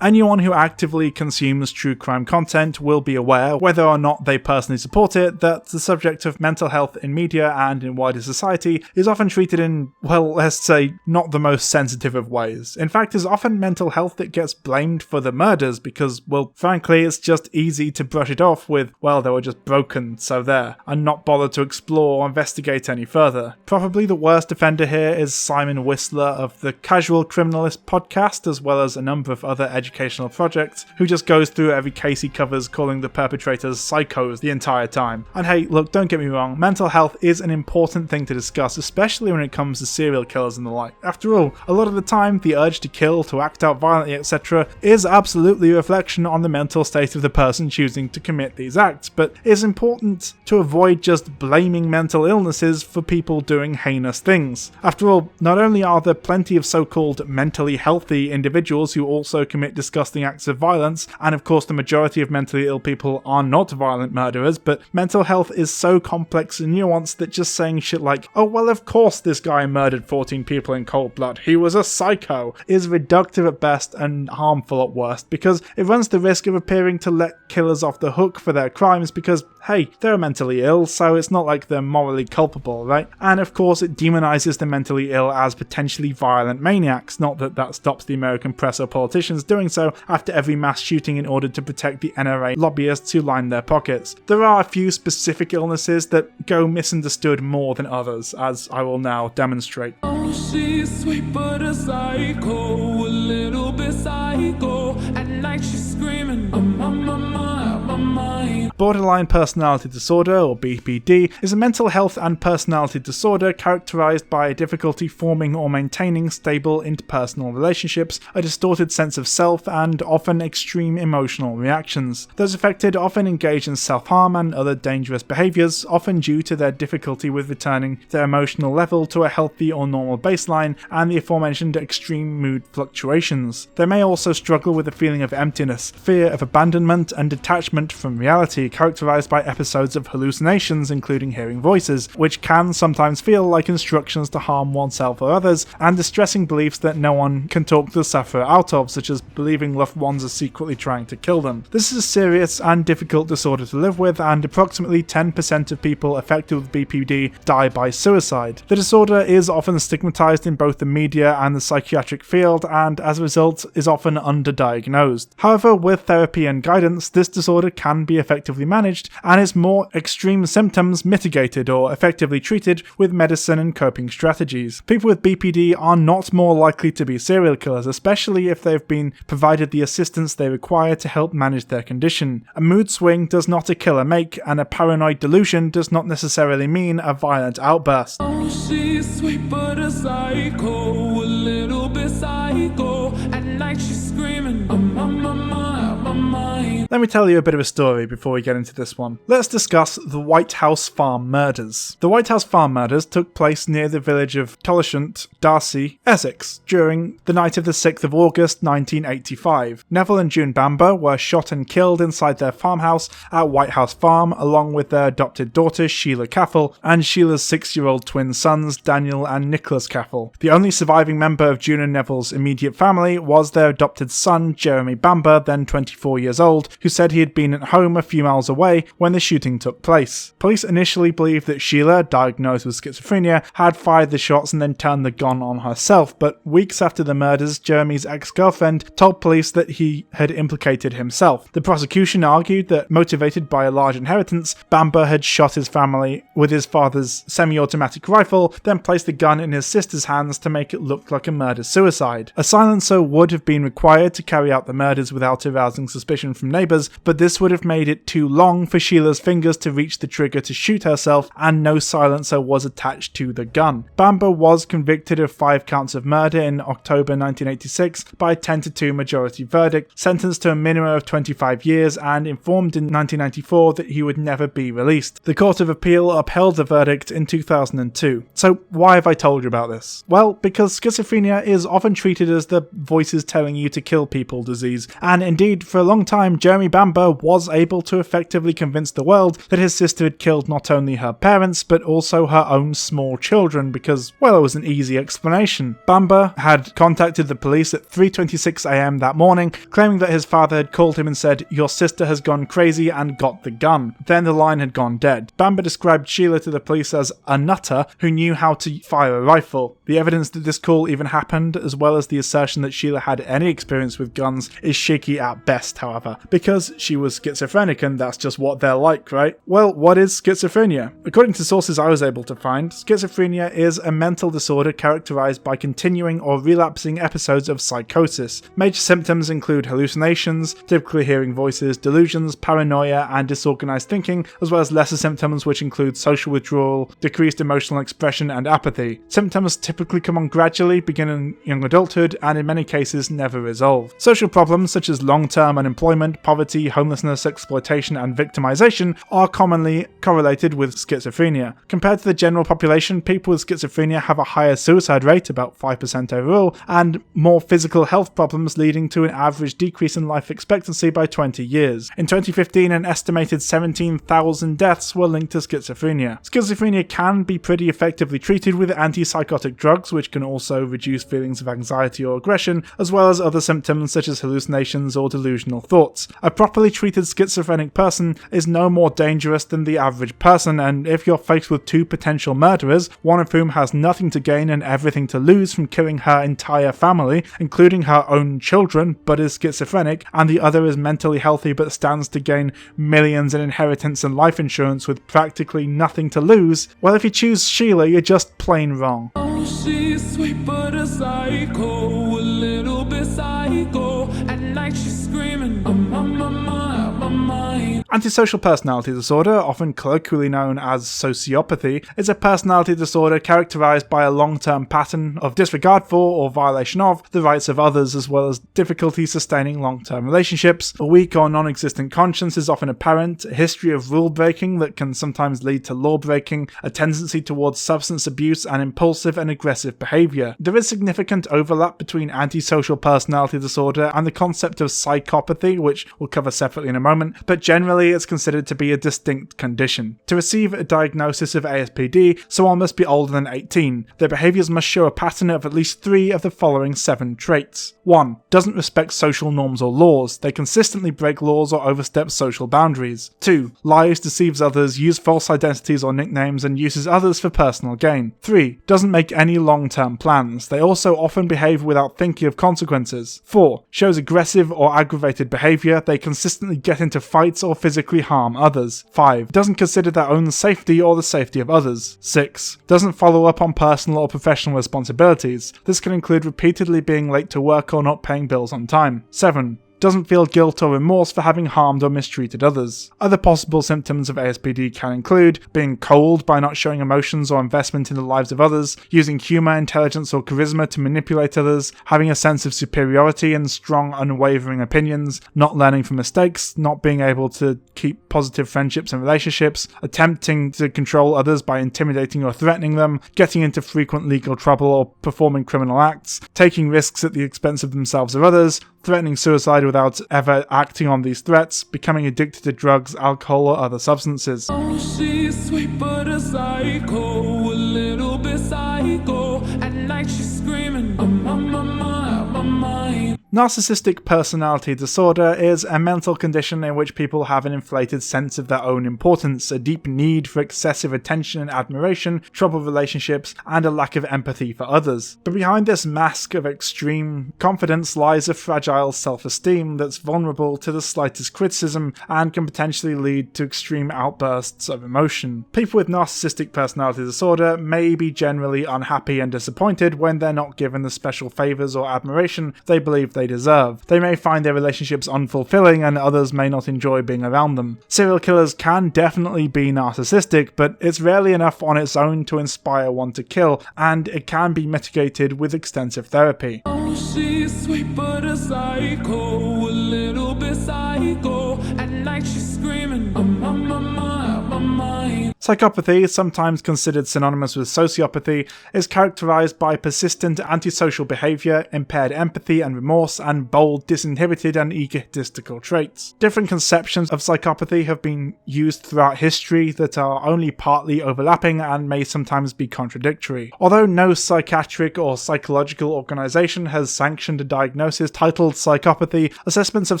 Anyone who actively consumes true crime content will be aware, whether or not they personally support it, that the subject of mental health in media and in wider society is often treated in, well, let's say, not the most sensitive of ways. In fact, it's often mental health that gets blamed for the murders because, well, frankly, it's just easy to brush it off with, well, they were just broken, so there, and not bother to explore or investigate any further. Probably the worst offender here is Simon Whistler of the Casual Criminalist podcast, as well as a number of other educational projects, who just goes through every case he covers calling the perpetrators psychos the entire time. And hey, look, don't get me wrong, mental health is an important thing to discuss, especially when it comes to serial killers and the like. After all, a lot of the time, the urge to kill, to act out violently, etc. is absolutely a reflection on the mental state of the person choosing to commit these acts, but it's important to avoid just blaming mental illnesses for people doing heinous things. After all, not only are there plenty of so-called mentally healthy individuals who also commit disgusting acts of violence, and of course the majority of mentally ill people are not violent murderers, but mental health is so complex and nuanced that just saying shit like, oh well of course this guy murdered 14 people in cold blood, he was a psycho, is reductive at best and harmful at worst, because it runs the risk of appearing to let killers off the hook for their crimes because, hey, they're mentally ill, so it's not like they're morally culpable, right? And of course it demonizes the mentally ill as potentially violent maniacs, not that that stops the American press or politicians doing so after every mass shooting in order to protect the NRA lobbyists who line their pockets. There are a few specific illnesses that go misunderstood more than others, as I will now demonstrate. Oh, she's sweet but a psycho, a little bit psycho. At night she's screaming, I'm on my mind. Borderline personality disorder, or BPD, is a mental health and personality disorder characterized by a difficulty forming or maintaining stable interpersonal relationships, a distorted sense of self, and often extreme emotional reactions. Those affected often engage in self-harm and other dangerous behaviors, often due to their difficulty with returning their emotional level to a healthy or normal baseline and the aforementioned extreme mood fluctuations. They may also struggle with a feeling of emptiness, fear of abandonment, and detachment detachment from reality, characterized by episodes of hallucinations including hearing voices, which can sometimes feel like instructions to harm oneself or others, and distressing beliefs that no one can talk the sufferer out of, such as believing loved ones are secretly trying to kill them. This is a serious and difficult disorder to live with, and approximately 10% of people affected with BPD die by suicide. The disorder is often stigmatized in both the media and the psychiatric field, and as a result is often underdiagnosed. However, with therapy and guidance, this disorder can be effectively managed, and its more extreme symptoms mitigated or effectively treated with medicine and coping strategies. People with BPD are not more likely to be serial killers, especially if they've been provided the assistance they require to help manage their condition. A mood swing does not a killer make, and a paranoid delusion does not necessarily mean a violent outburst. Oh, she's sweet but a psycho, a little bit psycho. At night she's screaming, I'm on my mind. Let me tell you a bit of a story before we get into this one. Let's discuss the White House Farm murders. The White House Farm murders took place near the village of Tolleshunt, Darcy, Essex, during the night of the 6th of August 1985. Neville and June Bamber were shot and killed inside their farmhouse at White House Farm, along with their adopted daughter Sheila Caffel and Sheila's 6-year-old twin sons Daniel and Nicholas Caffel. The only surviving member of June and Neville's immediate family was their adopted son Jeremy Bamber, then 24 years old, who said he had been at home a few miles away when the shooting took place. Police initially believed that Sheila, diagnosed with schizophrenia, had fired the shots and then turned the gun on herself, but weeks after the murders, Jeremy's ex-girlfriend told police that he had implicated himself. The prosecution argued that, motivated by a large inheritance, Bamber had shot his family with his father's semi-automatic rifle, then placed the gun in his sister's hands to make it look like a murder-suicide. A silencer would have been required to carry out the murders without arousing suspicion from neighbours, but this would have made it too long for Sheila's fingers to reach the trigger to shoot herself, and no silencer was attached to the gun. Bamber was convicted of 5 counts of murder in October 1986 by a 10-2 majority verdict, sentenced to a minimum of 25 years, and informed in 1994 that he would never be released. The Court of Appeal upheld the verdict in 2002. So why have I told you about this? Well, because schizophrenia is often treated as the voices telling you to kill people disease, and indeed for a long time Jeremy Bamber was able to effectively convince the world that his sister had killed not only her parents but also her own small children because, well, it was an easy explanation. Bamber had contacted the police at 3:26 a.m. that morning, claiming that his father had called him and said, "Your sister has gone crazy and got the gun." Then the line had gone dead. Bamber described Sheila to the police as a nutter who knew how to fire a rifle. The evidence that this call even happened, as well as the assertion that Sheila had any experience with guns, is shaky at best, however, because she was schizophrenic and that's just what they're like, right? Well, what is schizophrenia? According to sources I was able to find, schizophrenia is a mental disorder characterized by continuing or relapsing episodes of psychosis. Major symptoms include hallucinations, typically hearing voices, delusions, paranoia, and disorganized thinking, as well as lesser symptoms which include social withdrawal, decreased emotional expression, and apathy. Symptoms typically come on gradually, begin in young adulthood, and in many cases never resolve. Social problems such as long-term unemployment, poverty, homelessness, exploitation, and victimization are commonly correlated with schizophrenia. Compared to the general population, people with schizophrenia have a higher suicide rate, about 5% overall, and more physical health problems, leading to an average decrease in life expectancy by 20 years. In 2015, an estimated 17,000 deaths were linked to schizophrenia. Schizophrenia can be pretty effectively treated with antipsychotic drugs, which can also reduce feelings of anxiety or aggression, as well as other symptoms such as hallucinations or delusional thoughts. A properly treated schizophrenic person is no more dangerous than the average person, and if you're faced with 2 potential murderers, one of whom has nothing to gain and everything to lose from killing her entire family, including her own children, but is schizophrenic, and the other is mentally healthy but stands to gain millions in inheritance and life insurance with practically nothing to lose, well, if you choose Sheila, you're just plain wrong. Oh, she's sweet but a psycho, a little bit psycho. At night she's screaming, I'm on my mind. Antisocial personality disorder, often colloquially known as sociopathy, is a personality disorder characterized by a long-term pattern of disregard for or violation of the rights of others, as well as difficulty sustaining long-term relationships. A weak or non-existent conscience is often apparent, a history of rule-breaking that can sometimes lead to law-breaking, a tendency towards substance abuse, and impulsive and aggressive behavior. There is significant overlap between antisocial personality disorder and the concept of psychopathy, which we'll cover separately in a moment, but generally Generally, it's considered to be a distinct condition. To receive a diagnosis of ASPD, someone must be older than 18. Their behaviours must show a pattern of at least 3 of the following 7 traits. 1. Doesn't respect social norms or laws. They consistently break laws or overstep social boundaries. 2. Lies, deceives others, use false identities or nicknames, and uses others for personal gain. 3. Doesn't make any long-term plans. They also often behave without thinking of consequences. 4. Shows aggressive or aggravated behaviour. They consistently get into fights or physically harm others. 5. Doesn't consider their own safety or the safety of others. 6. Doesn't follow up on personal or professional responsibilities. This can include repeatedly being late to work or not paying bills on time. 7. Doesn't feel guilt or remorse for having harmed or mistreated others. Other possible symptoms of ASPD can include being cold by not showing emotions or investment in the lives of others, using humour, intelligence or charisma to manipulate others, having a sense of superiority and strong unwavering opinions, not learning from mistakes, not being able to keep positive friendships and relationships, attempting to control others by intimidating or threatening them, getting into frequent legal trouble or performing criminal acts, taking risks at the expense of themselves or others, threatening suicide without ever acting on these threats, becoming addicted to drugs, alcohol or other substances. Oh, she's sweet but a psycho, a little bit psycho. At night she's screaming, I'm on my mind. Narcissistic personality disorder is a mental condition in which people have an inflated sense of their own importance, a deep need for excessive attention and admiration, troubled relationships, and a lack of empathy for others. But behind this mask of extreme confidence lies a fragile self-esteem that's vulnerable to the slightest criticism and can potentially lead to extreme outbursts of emotion. People with narcissistic personality disorder may be generally unhappy and disappointed when they're not given the special favours or admiration they believe they deserve. They may find their relationships unfulfilling and others may not enjoy being around them. Serial killers can definitely be narcissistic, but it's rarely enough on its own to inspire one to kill, and it can be mitigated with extensive therapy. Oh, she's sweet but a psycho, a little bit psycho. At night she's screaming, I'm on my mind. Psychopathy, sometimes considered synonymous with sociopathy, is characterized by persistent antisocial behavior, impaired empathy and remorse, and bold, disinhibited and egotistical traits. Different conceptions of psychopathy have been used throughout history that are only partly overlapping and may sometimes be contradictory. Although no psychiatric or psychological organization has sanctioned a diagnosis titled psychopathy, assessments of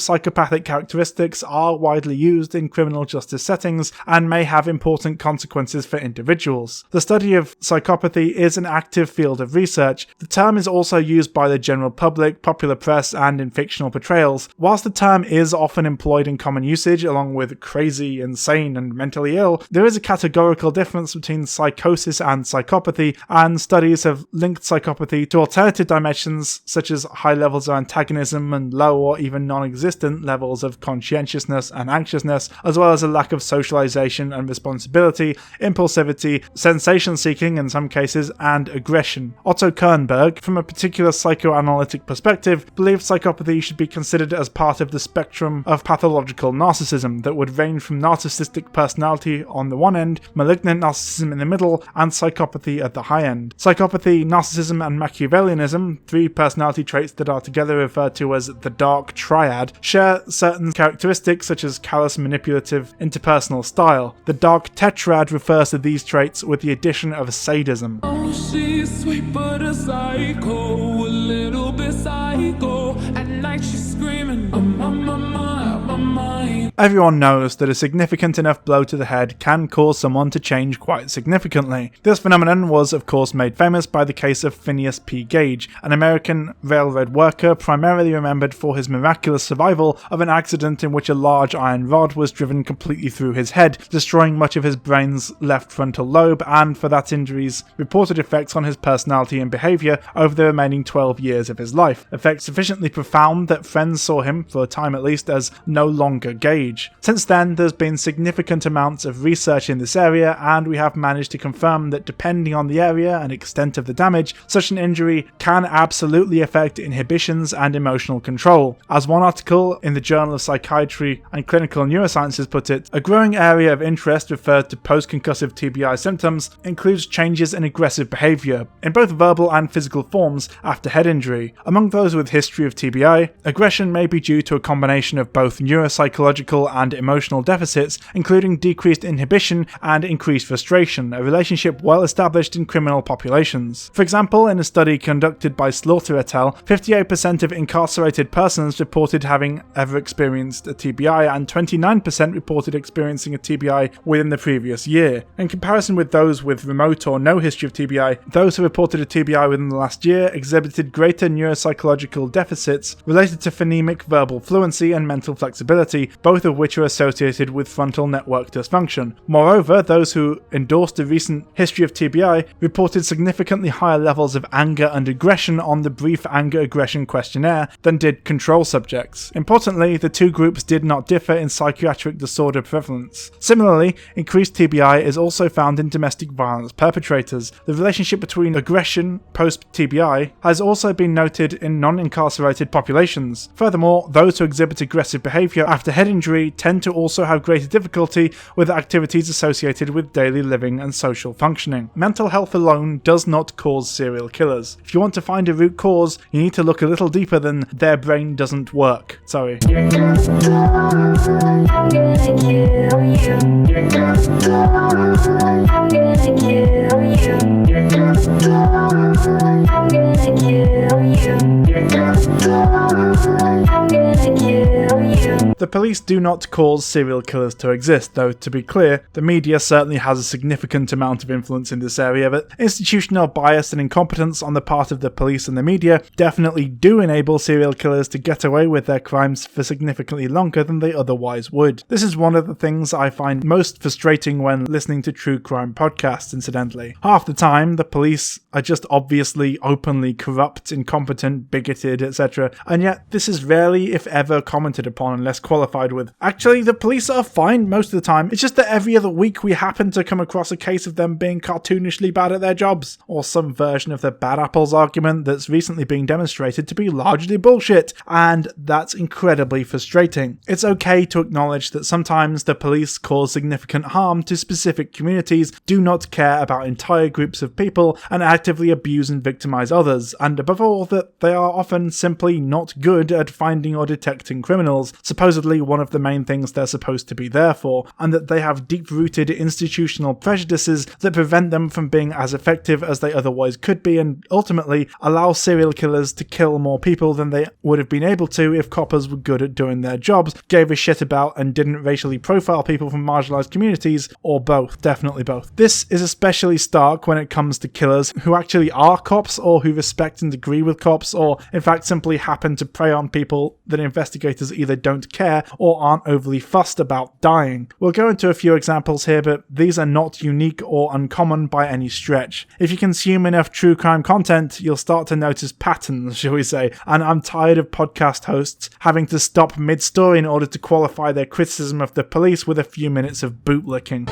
psychopathic characteristics are widely used in criminal justice settings and may have important consequences for individuals. The study of psychopathy is an active field of research. The term is also used by the general public, popular press, and in fictional portrayals. Whilst the term is often employed in common usage along with crazy, insane, and mentally ill, there is a categorical difference between psychosis and psychopathy, and studies have linked psychopathy to alternative dimensions such as high levels of antagonism and low or even non-existent levels of conscientiousness and anxiousness, as well as a lack of socialization and responsibility, impulsivity, sensation-seeking in some cases, and aggression. Otto Kernberg, from a particular psychoanalytic perspective, believed psychopathy should be considered as part of the spectrum of pathological narcissism that would range from narcissistic personality on the one end, malignant narcissism in the middle, and psychopathy at the high end. Psychopathy, narcissism, and Machiavellianism, 3 personality traits that are together referred to as the dark triad, share certain characteristics such as callous, manipulative, interpersonal style. The dark tetrad refers to these traits with the addition of sadism. Oh, she's sweet but a psycho, a little bit psycho. At night she's screaming, I'm on my mind. Everyone knows that a significant enough blow to the head can cause someone to change quite significantly. This phenomenon was of course made famous by the case of Phineas P. Gage, an American railroad worker primarily remembered for his miraculous survival of an accident in which a large iron rod was driven completely through his head, destroying much of his brain's left frontal lobe, and for that injury's reported effects on his personality and behaviour over the remaining 12 years of his life. Effects sufficiently profound that friends saw him, for a time at least, as no longer Gage. Since then, there's been significant amounts of research in this area, and we have managed to confirm that depending on the area and extent of the damage, such an injury can absolutely affect inhibitions and emotional control. As one article in the Journal of Psychiatry and Clinical Neurosciences put it, a growing area of interest referred to post-concussive TBI symptoms includes changes in aggressive behaviour, in both verbal and physical forms, after head injury. Among those with history of TBI, aggression may be due to a combination of both neuropsychological and emotional deficits, including decreased inhibition and increased frustration, a relationship well established in criminal populations. For example, in a study conducted by Slaughter et al., 58% of incarcerated persons reported having ever experienced a TBI, and 29% reported experiencing a TBI within the previous year. In comparison with those with remote or no history of TBI, those who reported a TBI within the last year exhibited greater neuropsychological deficits related to phonemic verbal fluency and mental flexibility, both of which are associated with frontal network dysfunction. Moreover, those who endorsed a recent history of TBI reported significantly higher levels of anger and aggression on the brief anger-aggression questionnaire than did control subjects. Importantly, the two groups did not differ in psychiatric disorder prevalence. Similarly, increased TBI is also found in domestic violence perpetrators. The relationship between aggression post-TBI has also been noted in non-incarcerated populations. Furthermore, those who exhibit aggressive behaviour after head injury tend to also have greater difficulty with activities associated with daily living and social functioning. Mental health alone does not cause serial killers. If you want to find a root cause, you need to look a little deeper than their brain doesn't work. Sorry. The police do not cause serial killers to exist, though to be clear, the media certainly has a significant amount of influence in this area, but institutional bias and incompetence on the part of the police and the media definitely do enable serial killers to get away with their crimes for significantly longer than they otherwise would. This is one of the things I find most frustrating when listening to true crime podcasts, incidentally. Half the time, the police are just obviously openly corrupt, incompetent, bigoted, etc., and yet this is rarely, if ever, commented upon unless qualified with, actually, the police are fine most of the time, it's just that every other week we happen to come across a case of them being cartoonishly bad at their jobs, or some version of the bad apples argument that's recently being demonstrated to be largely bullshit, and that's incredibly frustrating. It's okay to acknowledge that sometimes the police cause significant harm to specific communities, do not care about entire groups of people, and actively abuse and victimize others, and above all that they are often simply not good at finding or detecting criminals, supposedly one of the main things they're supposed to be there for, and that they have deep-rooted institutional prejudices that prevent them from being as effective as they otherwise could be, and ultimately allow serial killers to kill more people than they would have been able to if coppers were good at doing their jobs, gave a shit about and didn't racially profile people from marginalized communities, or both, definitely both. This is especially stark when it comes to killers who actually are cops, or who respect and agree with cops, or in fact simply happen to prey on people that investigators either don't care or aren't overly fussed about dying. We'll go into a few examples here, but these are not unique or uncommon by any stretch. If you consume enough true crime content, you'll start to notice patterns, shall we say, and I'm tired of podcast hosts having to stop mid-story in order to qualify their criticism of the police with a few minutes of bootlicking.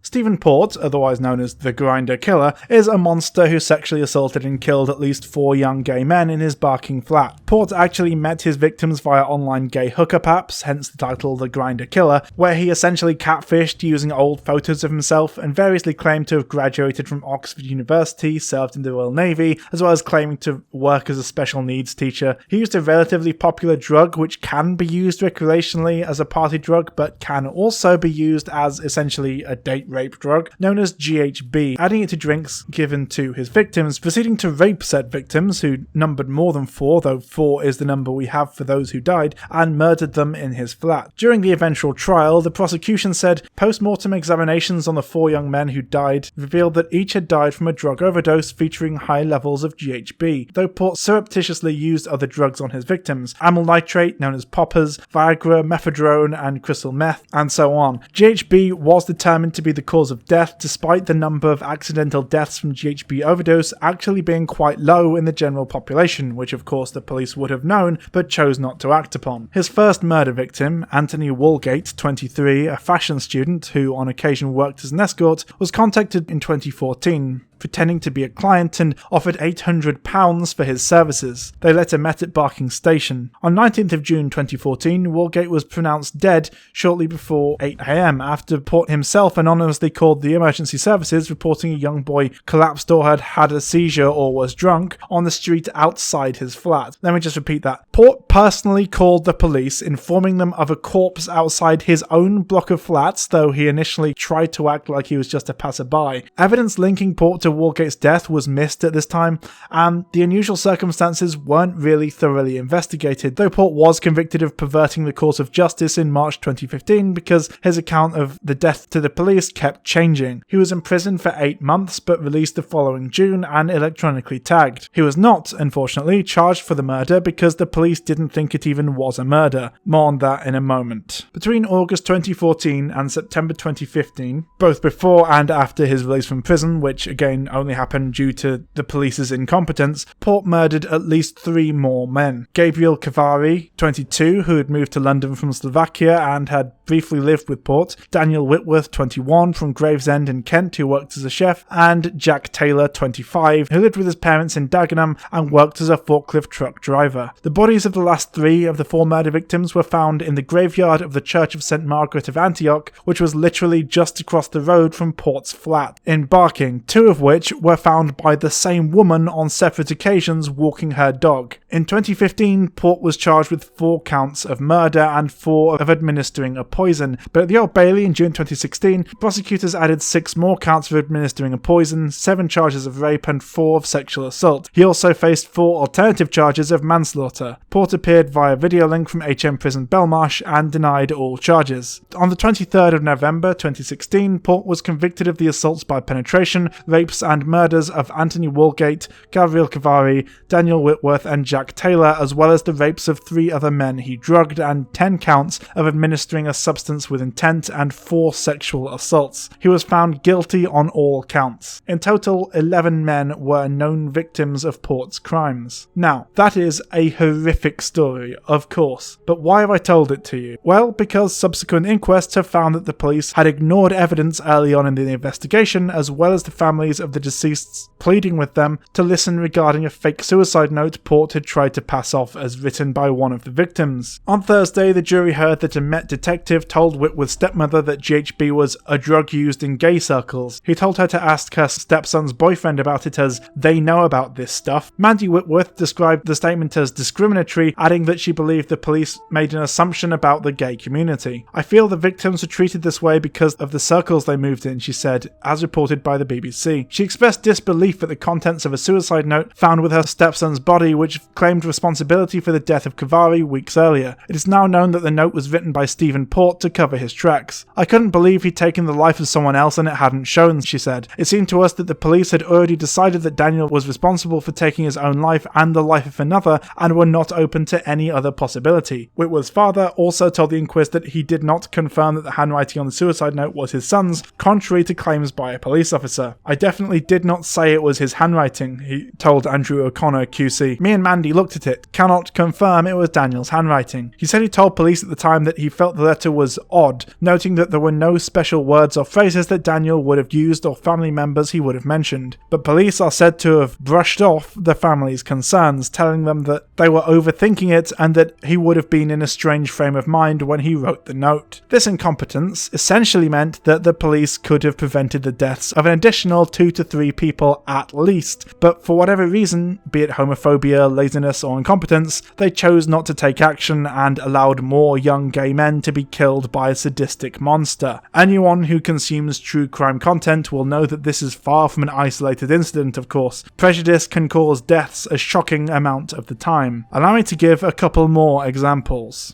Stephen Port, otherwise known as the Grinder Killer, is a monster who sexually assaulted and killed at least 4 young gay men in his Barking flat. Port actually met his victims via online gay hookup apps, hence the title The Grinder Killer, where he essentially catfished using old photos of himself and variously claimed to have graduated from Oxford University, served in the Royal Navy, as well as claiming to work as a special needs teacher. He used a relatively popular drug which can be used recreationally as a party drug, but can also be used as essentially a date rape drug, known as GHB, adding it to drinks given to his victims, proceeding to rape said victims, who numbered more than 4, though 4 is the number we have for those who died, and murdered them in his flat. During the eventual trial, the prosecution said post-mortem examinations on the 4 young men who died revealed that each had died from a drug overdose featuring high levels of GHB, though Port surreptitiously used other drugs on his victims, amyl nitrate, known as poppers, Viagra, mephedrone, and crystal meth, and so on. GHB was determined to be the cause of death, despite the number of accidental deaths from GHB overdose actually being quite low in the general population, which of course the police would have known but chose not to act upon. His first murder victim, Anthony Walgate, 23, a fashion student who on occasion worked as an escort, was contacted in 2014 pretending to be a client and offered £800 for his services. They later met at Barking Station. On 19th of June 2014, Walgate was pronounced dead shortly before 8 AM after Port himself anonymously called the emergency services, reporting a young boy collapsed or had had a seizure or was drunk on the street outside his flat. Let me just repeat that. Port personally called the police, informing them of a corpse outside his own block of flats, though he initially tried to act like he was just a passerby. Evidence linking Port to Walgate's death was missed at this time, and the unusual circumstances weren't really thoroughly investigated, though Port was convicted of perverting the course of justice in March 2015 because his account of the death to the police kept changing. He was imprisoned for 8 months but released the following June and electronically tagged. He was not, unfortunately, charged for the murder because the police didn't think it even was a murder. More on that in a moment. Between August 2014 and September 2015, both before and after his release from prison, which again only happened due to the police's incompetence, Port murdered at least 3 more men. Gabriel Kavari, 22, who had moved to London from Slovakia and had briefly lived with Port, Daniel Whitworth, 21, from Gravesend in Kent, who worked as a chef, and Jack Taylor, 25, who lived with his parents in Dagenham and worked as a forklift truck driver. The bodies of the last 3 of the 4 murder victims were found in the graveyard of the Church of St. Margaret of Antioch, which was literally just across the road from Port's flat in Barking, 2 of which were found by the same woman on separate occasions walking her dog. In 2015, Port was charged with 4 counts of murder and 4 of administering a poison, but at the Old Bailey in June 2016, prosecutors added 6 more counts of administering a poison, 7 charges of rape and 4 of sexual assault. He also faced 4 alternative charges of manslaughter. Port appeared via video link from HM Prison Belmarsh and denied all charges. On the 23rd of November 2016, Port was convicted of the assaults by penetration, rapes and murders of Anthony Walgate, Gabriel Kavari, Daniel Whitworth and Jack Taylor, as well as the rapes of 3 other men he drugged, and 10 counts of administering a substance with intent and 4 sexual assaults. He was found guilty on all counts. In total, 11 men were known victims of Port's crimes. Now, that is a horrific story, of course, but why have I told it to you? Well, because subsequent inquests have found that the police had ignored evidence early on in the investigation, as well as the families of the deceased's pleading with them to listen regarding a fake suicide note Port had tried to pass off as written by one of the victims. On Thursday, the jury heard that a Met detective told Whitworth's stepmother that GHB was a drug used in gay circles. He told her to ask her stepson's boyfriend about it as they know about this stuff. Mandy Whitworth described the statement as discriminatory, adding that she believed the police made an assumption about the gay community. I feel the victims were treated this way because of the circles they moved in, she said, as reported by the BBC. She expressed disbelief at the contents of a suicide note found with her stepson's body, which claimed responsibility for the death of Kavari weeks earlier. It is now known that the note was written by Stephen Port to cover his tracks. I couldn't believe he'd taken the life of someone else and it hadn't shown, she said. It seemed to us that the police had already decided that Daniel was responsible for taking his own life and the life of another and were not open to any other possibility. Whitworth's father also told the inquest that he did not confirm that the handwriting on the suicide note was his son's, contrary to claims by a police officer. I definitely did not say it was his handwriting, he told Andrew O'Connor QC. Me and Mandy looked at it, cannot confirm it was Daniel's handwriting. He said he told police at the time that he felt the letter was odd, noting that there were no special words or phrases that Daniel would have used or family members he would have mentioned. But police are said to have brushed off the family's concerns, telling them that they were overthinking it and that he would have been in a strange frame of mind when he wrote the note. This incompetence essentially meant that the police could have prevented the deaths of an additional 2 to 3 people at least, but for whatever reason, be it homophobia, laziness or incompetence, they chose not to take action and allowed more young gay men to be killed by a sadistic monster. Anyone who consumes true crime content will know that this is far from an isolated incident, of course. Prejudice can cause deaths a shocking amount of the time. Allow me to give a couple more examples.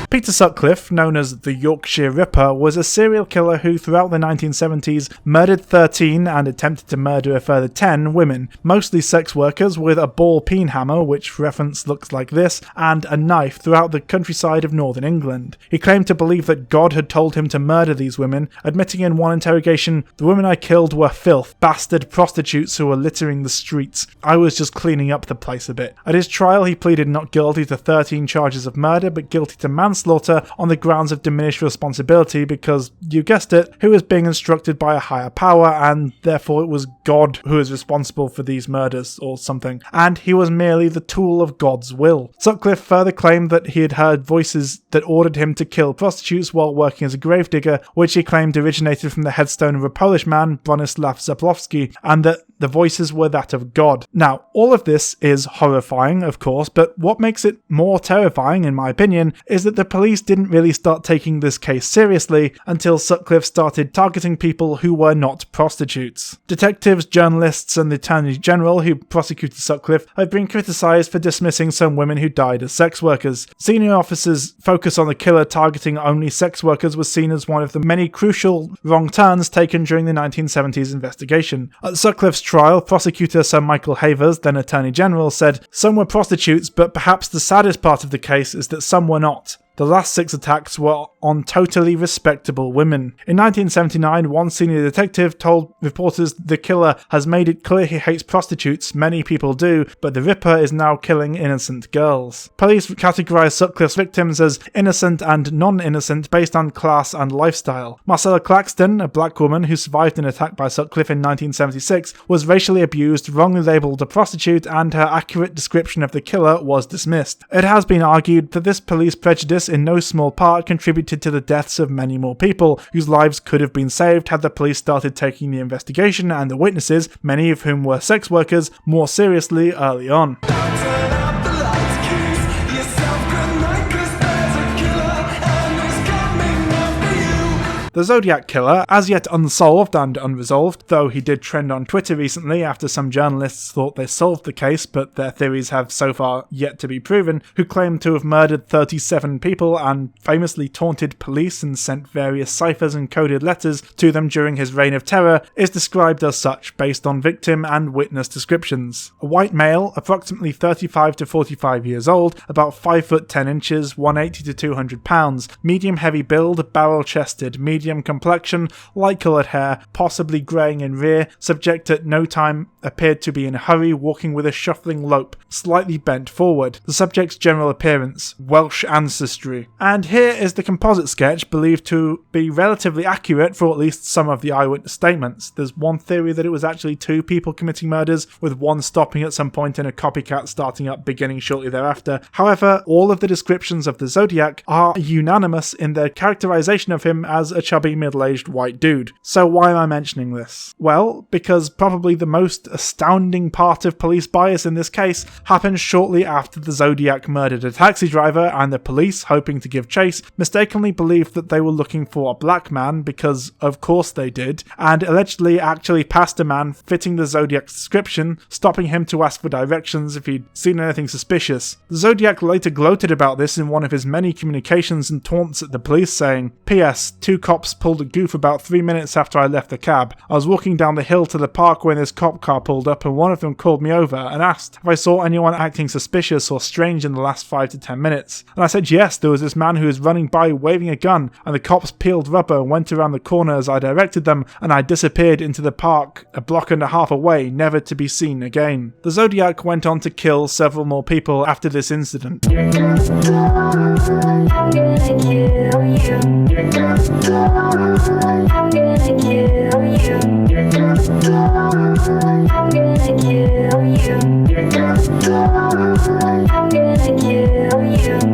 Peter Sutcliffe, known as the Yorkshire Ripper, was a serial killer who throughout the 1970s murdered 13 and attempted to murder a further 10 women, mostly sex workers, with a ball peen hammer, which reference looks like this, and a knife throughout the countryside of northern England. He claimed to believe that God had told him to murder these women, admitting in one interrogation, "The women I killed were filth, bastard prostitutes who were littering the streets. I was just cleaning up the place a bit." At his trial, he pleaded not guilty to 13 charges of murder, but guilty to manslaughter manslaughter on the grounds of diminished responsibility because, you guessed it, he was being instructed by a higher power and therefore it was God who is responsible for these murders or something, and he was merely the tool of God's will. Sutcliffe further claimed that he had heard voices that ordered him to kill prostitutes while working as a gravedigger, which he claimed originated from the headstone of a Polish man, Bronislaw Zaplowski, and that the voices were that of God. Now, all of this is horrifying, of course, but what makes it more terrifying, in my opinion, is that the police didn't really start taking this case seriously until Sutcliffe started targeting people who were not prostitutes. Detectives, journalists, and the Attorney General who prosecuted Sutcliffe have been criticised for dismissing some women who died as sex workers. Senior officers' focus on the killer targeting only sex workers was seen as one of the many crucial wrong turns taken during the 1970s investigation. At Sutcliffe's trial, prosecutor Sir Michael Havers, then Attorney General, said, "Some were prostitutes, but perhaps the saddest part of the case is that some were not. The last 6 attacks were on totally respectable women." In 1979, one senior detective told reporters the killer has made it clear he hates prostitutes, many people do, but the Ripper is now killing innocent girls. Police categorised Sutcliffe's victims as innocent and non-innocent based on class and lifestyle. Marcella Claxton, a black woman who survived an attack by Sutcliffe in 1976, was racially abused, wrongly labelled a prostitute, and her accurate description of the killer was dismissed. It has been argued that this police prejudice in no small part contributed to the deaths of many more people whose lives could have been saved had the police started taking the investigation and the witnesses, many of whom were sex workers, more seriously early on. The Zodiac killer, as yet unsolved and unresolved, though he did trend on Twitter recently after some journalists thought they solved the case but their theories have so far yet to be proven, who claimed to have murdered 37 people and famously taunted police and sent various ciphers and coded letters to them during his reign of terror, is described as such based on victim and witness descriptions. A white male, approximately 35 to 45 years old, about 5 foot 10 inches, 180 to 200 pounds, medium heavy build, barrel-chested, medium complexion, light-coloured hair, possibly greying in rear, subject at no time appeared to be in a hurry, walking with a shuffling lope, slightly bent forward. The subject's general appearance, Welsh ancestry. And here is the composite sketch, believed to be relatively accurate for at least some of the eyewitness statements. There's one theory that it was actually 2 people committing murders, with one stopping at some point and a copycat starting up beginning shortly thereafter. However, all of the descriptions of the Zodiac are unanimous in their characterization of him as a chubby middle-aged white dude. So why am I mentioning this? Well, because probably the most astounding part of police bias in this case happened shortly after the Zodiac murdered a taxi driver, and the police, hoping to give chase, mistakenly believed that they were looking for a black man, because of course they did, and allegedly actually passed a man fitting the Zodiac's description, stopping him to ask for directions if he'd seen anything suspicious. The Zodiac later gloated about this in one of his many communications and taunts at the police, saying, "P.S. 2 cops pulled a goof about 3 minutes after I left the cab. I was walking down the hill to the park when this cop car pulled up, and one of them called me over and asked if I saw anyone acting suspicious or strange in the last 5 to 10 minutes. And I said yes, there was this man who was running by waving a gun, and the cops peeled rubber and went around the corner as I directed them, and I disappeared into the park a block and a half away, never to be seen again." The Zodiac went on to kill several more people after this incident.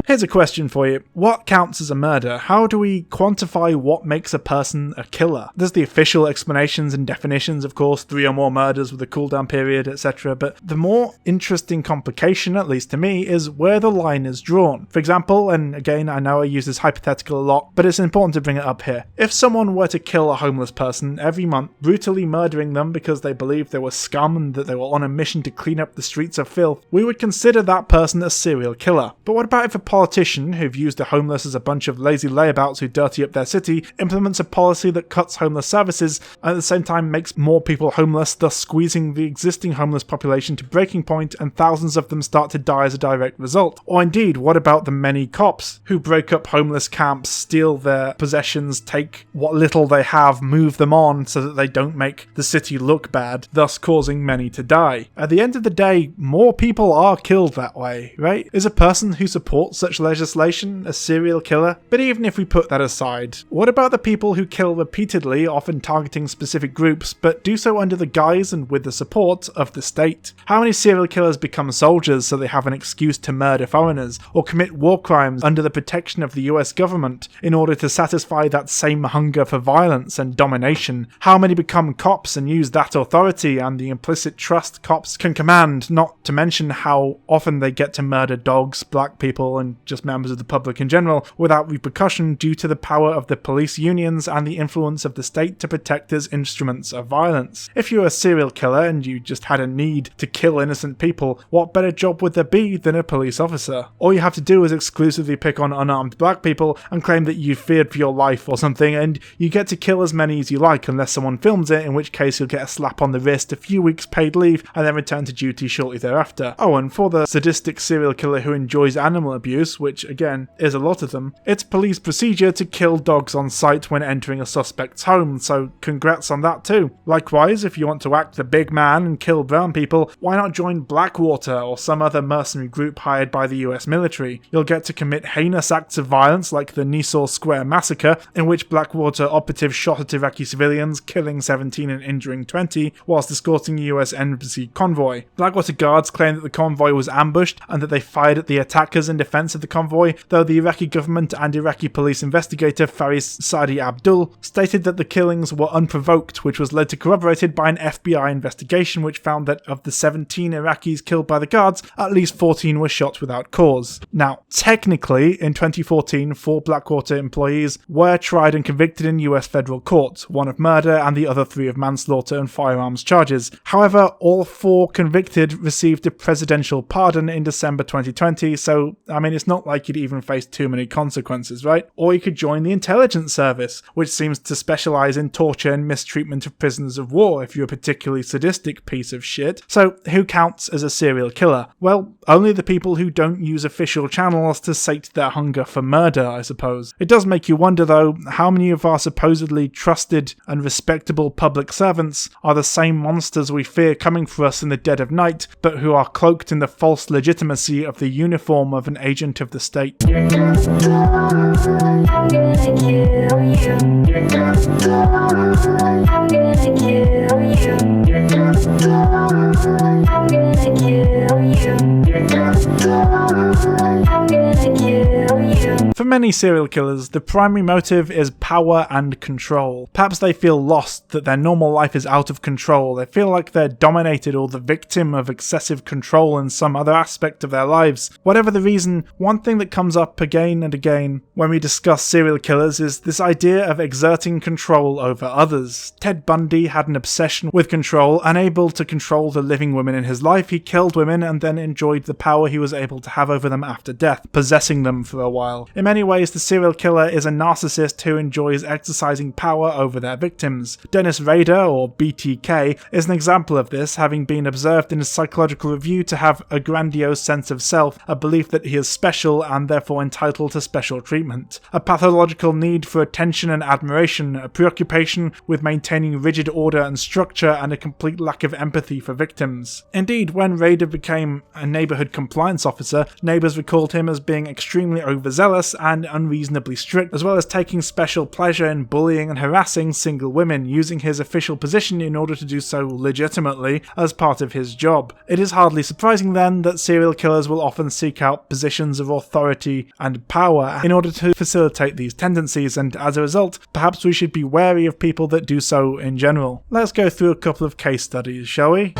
Here's a question for you. What counts as a murder? How do we quantify what makes a person a killer? There's the official explanations and definitions, of course, 3 or more murders with a cooldown period, etc. But the more interesting complication, at least to me, is where the line is drawn. For example, and again, I know I use this hypothetical a lot, but it's important to bring it up here. If someone were to kill a homeless person every month, brutally murdering them because they believed they were scum and that they were on a mission to clean up the streets of filth, we would consider that person a serial killer. But what about if a politician who've used the homeless as a bunch of lazy layabouts who dirty up their city implements a policy that cuts homeless services and at the same time makes more people homeless, thus squeezing the existing homeless population to breaking point, and thousands of them start to die as a direct result? Or indeed, what about the many cops who break up homeless camps, steal their possessions, take what little they have, move them on so that they don't make the city look bad, thus causing many to die? At the end of the day, more people are killed that way, right? Is a person who supports such such legislation, a serial killer? But even if we put that aside, what about the people who kill repeatedly, often targeting specific groups, but do so under the guise and with the support of the state? How many serial killers become soldiers so they have an excuse to murder foreigners, or commit war crimes under the protection of the US government in order to satisfy that same hunger for violence and domination? How many become cops and use that authority and the implicit trust cops can command, not to mention how often they get to murder dogs, black people, and just members of the public in general without repercussion due to the power of the police unions and the influence of the state to protect as instruments of violence? If you're a serial killer and you just had a need to kill innocent people, what better job would there be than a police officer? All you have to do is exclusively pick on unarmed black people and claim that you feared for your life or something, and you get to kill as many as you like unless someone films it, in which case you'll get a slap on the wrist, a few weeks paid leave, and then return to duty shortly thereafter. Oh, and for the sadistic serial killer who enjoys animal abuse, which again is a lot of them, it's police procedure to kill dogs on sight when entering a suspect's home, so congrats on that too. Likewise, if you want to act the big man and kill brown people, why not join Blackwater or some other mercenary group hired by the US military? You'll get to commit heinous acts of violence like the Nisour Square massacre, in which Blackwater operatives shot at Iraqi civilians, killing 17 and injuring 20, whilst escorting a US embassy convoy. Blackwater guards claim that the convoy was ambushed and that they fired at the attackers in defense of the convoy, though the Iraqi government and Iraqi police investigator Faris Sadi Abdul stated that the killings were unprovoked, which was later corroborated by an FBI investigation which found that of the 17 Iraqis killed by the guards, at least 14 were shot without cause. Now, technically, in 2014, 4 Blackwater employees were tried and convicted in US federal court, one of murder and the other 3 of manslaughter and firearms charges. However, all 4 convicted received a presidential pardon in December 2020, so, I mean, it's not like you'd even face too many consequences, right? Or you could join the intelligence service, which seems to specialise in torture and mistreatment of prisoners of war if you're a particularly sadistic piece of shit. So, who counts as a serial killer? Well, only the people who don't use official channels to sate their hunger for murder, I suppose. It does make you wonder, though, how many of our supposedly trusted and respectable public servants are the same monsters we fear coming for us in the dead of night, but who are cloaked in the false legitimacy of the uniform of an agent of the state. For many serial killers, the primary motive is power and control. Perhaps they feel lost, that their normal life is out of control. They feel like they're dominated or the victim of excessive control in some other aspect of their lives. Whatever the reason, one thing that comes up again and again when we discuss serial killers is this idea of exerting control over others. Ted Bundy had an obsession with control. Unable to control the living women in his life, he killed women and then enjoyed the power he was able to have over them after death, possessing them for a while. In many ways, the serial killer is a narcissist who enjoys exercising power over their victims. Dennis Rader, or BTK, is an example of this, having been observed in a psychological review to have a grandiose sense of self, a belief that he is special and therefore entitled to special treatment, a pathological need for attention and admiration, a preoccupation with maintaining rigid order and structure, and a complete lack of empathy for victims. Indeed, when Rader became a neighbourhood compliance officer, neighbours recalled him as being extremely overzealous and unreasonably strict, as well as taking special pleasure in bullying and harassing single women, using his official position in order to do so legitimately as part of his job. It is hardly surprising then that serial killers will often seek out positions of authority and power in order to facilitate these tendencies, and as a result, perhaps we should be wary of people that do so in general. Let's go through a couple of case studies, shall we?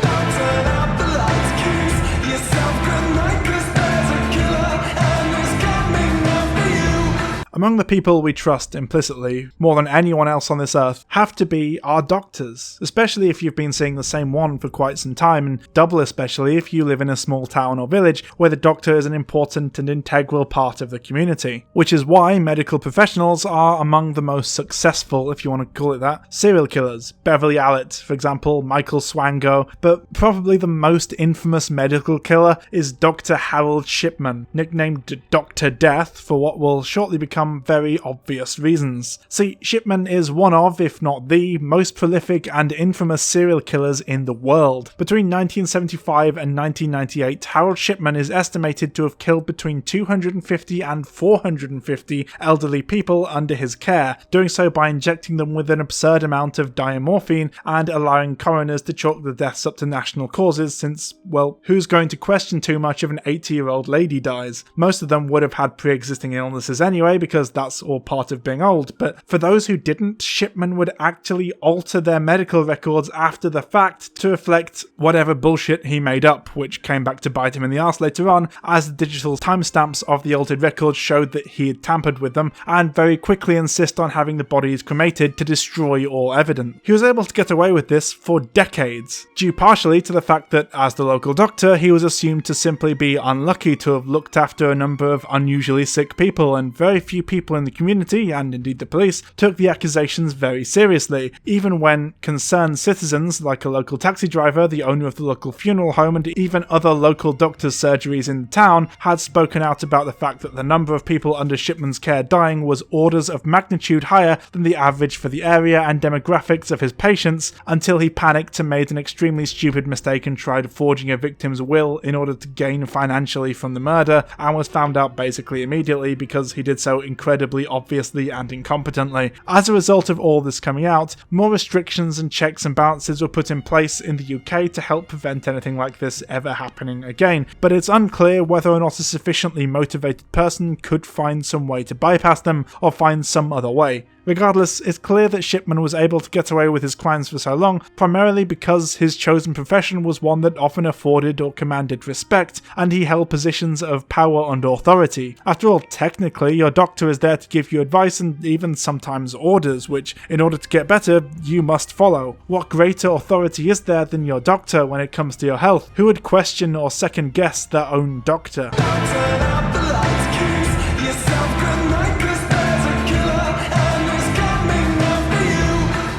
Among the people we trust implicitly, more than anyone else on this earth, have to be our doctors, especially if you've been seeing the same one for quite some time, and double especially if you live in a small town or village where the doctor is an important and integral part of the community. Which is why medical professionals are among the most successful, if you want to call it that, serial killers. Beverly Allett, for example, Michael Swango, but probably the most infamous medical killer is Dr. Harold Shipman, nicknamed Dr. Death for what will shortly become some very obvious reasons. See, Shipman is one of, if not the, most prolific and infamous serial killers in the world. Between 1975 and 1998, Harold Shipman is estimated to have killed between 250 and 450 elderly people under his care, doing so by injecting them with an absurd amount of diamorphine and allowing coroners to chalk the deaths up to national causes since, well, who's going to question too much if an 80-year-old lady dies? Most of them would have had pre-existing illnesses anyway, because that's all part of being old, but for those who didn't, Shipman would actually alter their medical records after the fact to reflect whatever bullshit he made up, which came back to bite him in the arse later on, as the digital timestamps of the altered records showed that he had tampered with them, and very quickly insist on having the bodies cremated to destroy all evidence. He was able to get away with this for decades, due partially to the fact that, as the local doctor, he was assumed to simply be unlucky to have looked after a number of unusually sick people, and very few people in the community, and indeed the police, took the accusations very seriously, even when concerned citizens, like a local taxi driver, the owner of the local funeral home, and even other local doctors' surgeries in the town, had spoken out about the fact that the number of people under Shipman's care dying was orders of magnitude higher than the average for the area and demographics of his patients, until he panicked and made an extremely stupid mistake and tried forging a victim's will in order to gain financially from the murder, and was found out basically immediately because he did so incredibly obviously and incompetently. As a result of all this coming out, more restrictions and checks and balances were put in place in the UK to help prevent anything like this ever happening again, but it's unclear whether or not a sufficiently motivated person could find some way to bypass them or find some other way. Regardless, it's clear that Shipman was able to get away with his crimes for so long, primarily because his chosen profession was one that often afforded or commanded respect, and he held positions of power and authority. After all, technically, your doctor is there to give you advice and even sometimes orders, which, in order to get better, you must follow. What greater authority is there than your doctor when it comes to your health? Who would question or second guess their own doctor?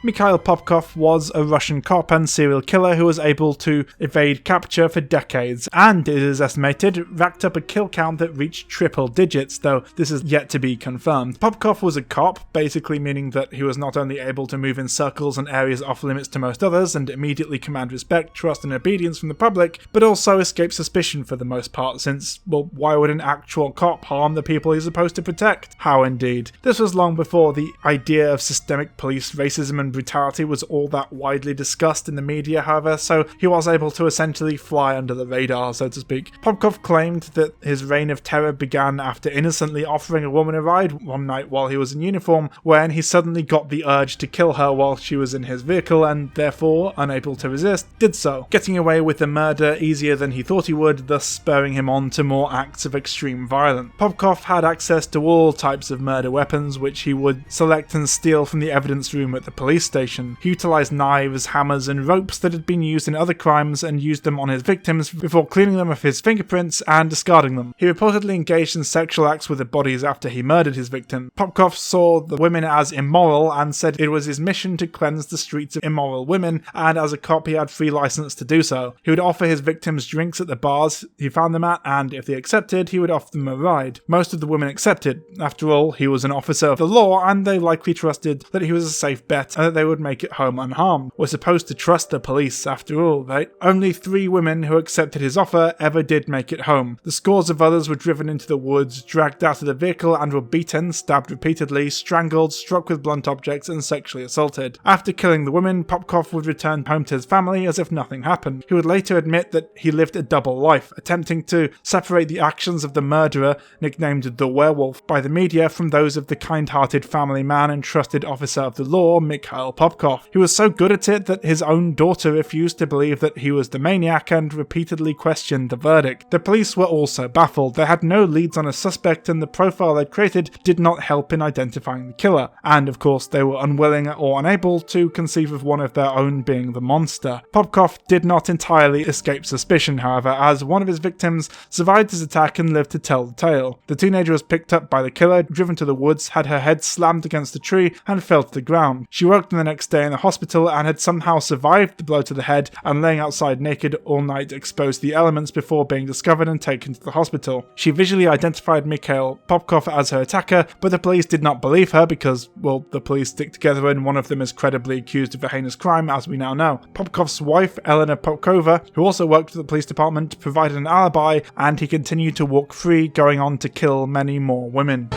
Mikhail Popkov was a Russian cop and serial killer who was able to evade capture for decades, and it is estimated racked up a kill count that reached triple digits, though this is yet to be confirmed. Popkov was a cop, basically meaning that he was not only able to move in circles and areas off limits to most others and immediately command respect, trust and obedience from the public, but also escape suspicion for the most part, since, well, why would an actual cop harm the people he's supposed to protect? How indeed. This was long before the idea of systemic police racism and brutality was all that widely discussed in the media, however, so he was able to essentially fly under the radar, so to speak. Popkov claimed that his reign of terror began after innocently offering a woman a ride one night while he was in uniform, when he suddenly got the urge to kill her while she was in his vehicle and, therefore, unable to resist, did so, getting away with the murder easier than he thought he would, thus spurring him on to more acts of extreme violence. Popkov had access to all types of murder weapons, which he would select and steal from the evidence room at the police station. He utilised knives, hammers and ropes that had been used in other crimes and used them on his victims before cleaning them of his fingerprints and discarding them. He reportedly engaged in sexual acts with the bodies after he murdered his victim. Popkov saw the women as immoral and said it was his mission to cleanse the streets of immoral women, and as a cop he had free license to do so. He would offer his victims drinks at the bars he found them at, and if they accepted, he would offer them a ride. Most of the women accepted. After all, he was an officer of the law and they likely trusted that he was a safe bet and that they would make it home unharmed. We're supposed to trust the police after all, right? Only 3 women who accepted his offer ever did make it home. The scores of others were driven into the woods, dragged out of the vehicle and were beaten, stabbed repeatedly, strangled, struck with blunt objects and sexually assaulted. After killing the women, Popkov would return home to his family as if nothing happened. He would later admit that he lived a double life, attempting to separate the actions of the murderer, nicknamed the Werewolf by the media, from those of the kind-hearted family man and trusted officer of the law, Mikhail Popkov. He was so good at it that his own daughter refused to believe that he was the maniac and repeatedly questioned the verdict. The police were also baffled. They had no leads on a suspect and the profile they'd created did not help in identifying the killer. And of course they were unwilling or unable to conceive of one of their own being the monster. Popkov did not entirely escape suspicion, however, as one of his victims survived his attack and lived to tell the tale. The teenager was picked up by the killer, driven to the woods, had her head slammed against a tree and fell to the ground. She woke in the next day in the hospital and had somehow survived the blow to the head and laying outside naked all night exposed to the elements before being discovered and taken to the hospital. She visually identified Mikhail Popkov as her attacker, but the police did not believe her because, well, the police stick together and one of them is credibly accused of a heinous crime, as we now know. Popkov's wife, Elena Popkova, who also worked for the police department, provided an alibi, and he continued to walk free, going on to kill many more women.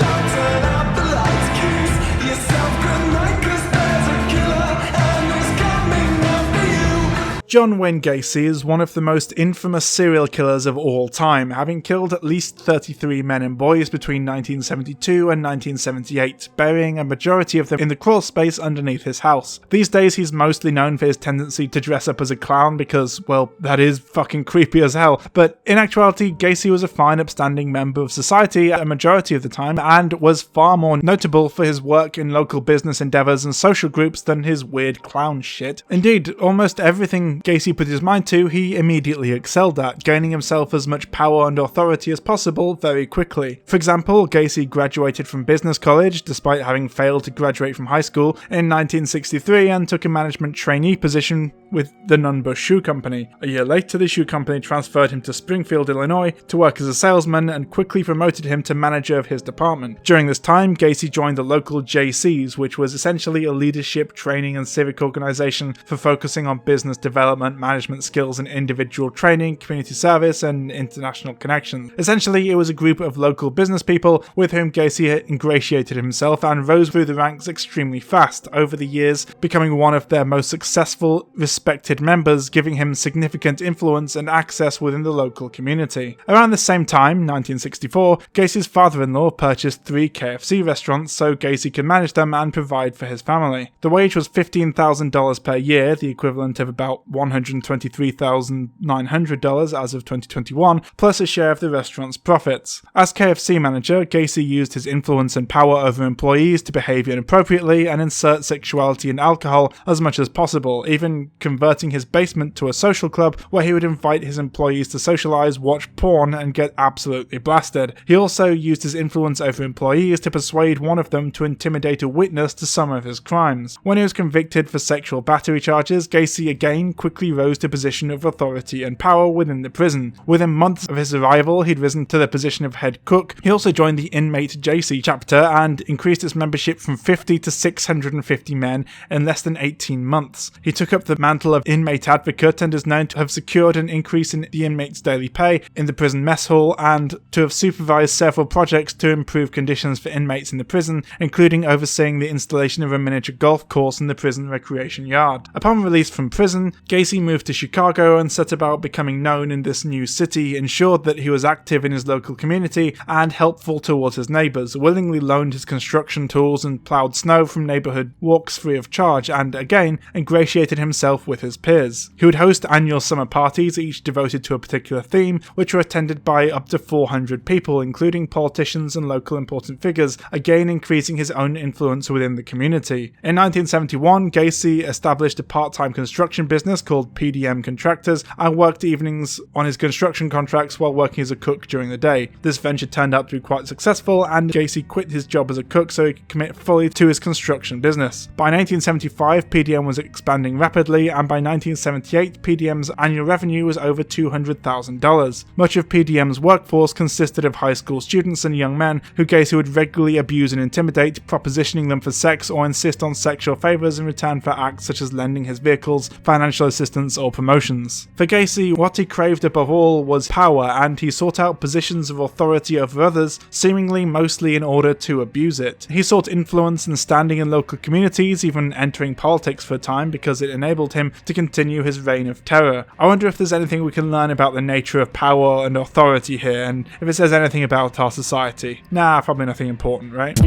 John Wayne Gacy is one of the most infamous serial killers of all time, having killed at least 33 men and boys between 1972 and 1978, burying a majority of them in the crawl space underneath his house. These days he's mostly known for his tendency to dress up as a clown because, well, that is fucking creepy as hell, but in actuality Gacy was a fine upstanding member of society a majority of the time and was far more notable for his work in local business endeavours and social groups than his weird clown shit. Indeed, almost everything Gacy put his mind to, he immediately excelled at, gaining himself as much power and authority as possible very quickly. For example, Gacy graduated from business college, despite having failed to graduate from high school, in 1963 and took a management trainee position with the Nunbush Shoe Company. A year later, the shoe company transferred him to Springfield, Illinois, to work as a salesman and quickly promoted him to manager of his department. During this time, Gacy joined the local JCs, which was essentially a leadership, training and civic organization for focusing on business development, management skills and individual training, community service and international connections. Essentially, it was a group of local business people with whom Gacy ingratiated himself and rose through the ranks extremely fast, over the years becoming one of their most successful, respected members, giving him significant influence and access within the local community. Around the same time, 1964, Gacy's father-in-law purchased 3 KFC restaurants so Gacy could manage them and provide for his family. The wage was $15,000 per year, the equivalent of about $123,900 as of 2021, plus a share of the restaurant's profits. As KFC manager, Gacy used his influence and power over employees to behave inappropriately and insert sexuality and alcohol as much as possible, even converting his basement to a social club where he would invite his employees to socialize, watch porn, and get absolutely blasted. He also used his influence over employees to persuade one of them to intimidate a witness to some of his crimes. When he was convicted for sexual battery charges, Gacy again quickly rose to a position of authority and power within the prison. Within months of his arrival, he'd risen to the position of head cook. He also joined the Inmate JC chapter and increased its membership from 50 to 650 men in less than 18 months. He took up the mantle of inmate advocate and is known to have secured an increase in the inmates' daily pay in the prison mess hall and to have supervised several projects to improve conditions for inmates in the prison, including overseeing the installation of a miniature golf course in the prison recreation yard. Upon release from prison, Gacy moved to Chicago and set about becoming known in this new city, ensured that he was active in his local community and helpful towards his neighbours, willingly loaned his construction tools and ploughed snow from neighbourhood walks free of charge, and again ingratiated himself with his peers. He would host annual summer parties, each devoted to a particular theme, which were attended by up to 400 people, including politicians and local important figures, again increasing his own influence within the community. In 1971, Gacy established a part-time construction business called PDM Contractors and worked evenings on his construction contracts while working as a cook during the day. This venture turned out to be quite successful and Gacy quit his job as a cook so he could commit fully to his construction business. By 1975, PDM was expanding rapidly, and by 1978, PDM's annual revenue was over $200,000. Much of PDM's workforce consisted of high school students and young men who Gacy would regularly abuse and intimidate, propositioning them for sex or insist on sexual favours in return for acts such as lending his vehicles, financial assistance or promotions. For Gacy, what he craved above all was power, and he sought out positions of authority over others, seemingly mostly in order to abuse it. He sought influence and standing in local communities, even entering politics for a time because it enabled him to continue his reign of terror. I wonder if there's anything we can learn about the nature of power and authority here, and if it says anything about our society. Nah, probably nothing important, right?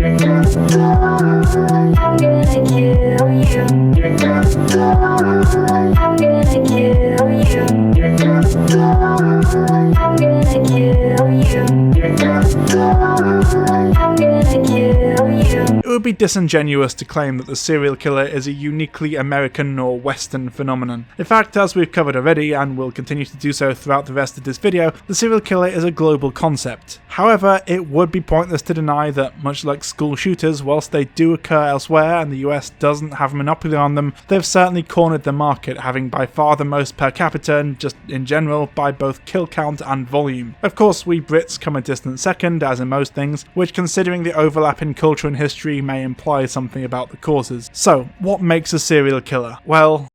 It would be disingenuous to claim that the serial killer is a uniquely American or Western phenomenon. In fact, as we've covered already, and will continue to do so throughout the rest of this video, the serial killer is a global concept. However, it would be pointless to deny that, much like school shooters, whilst they do occur elsewhere and the US doesn't have a monopoly on them, they've certainly cornered the market, having by far the most per capita and just in general by both kill count and volume. Of course, we Brits come a distant second, as in most things, which considering the overlap in culture and history may imply something about the causes. So, what makes a serial killer? Well,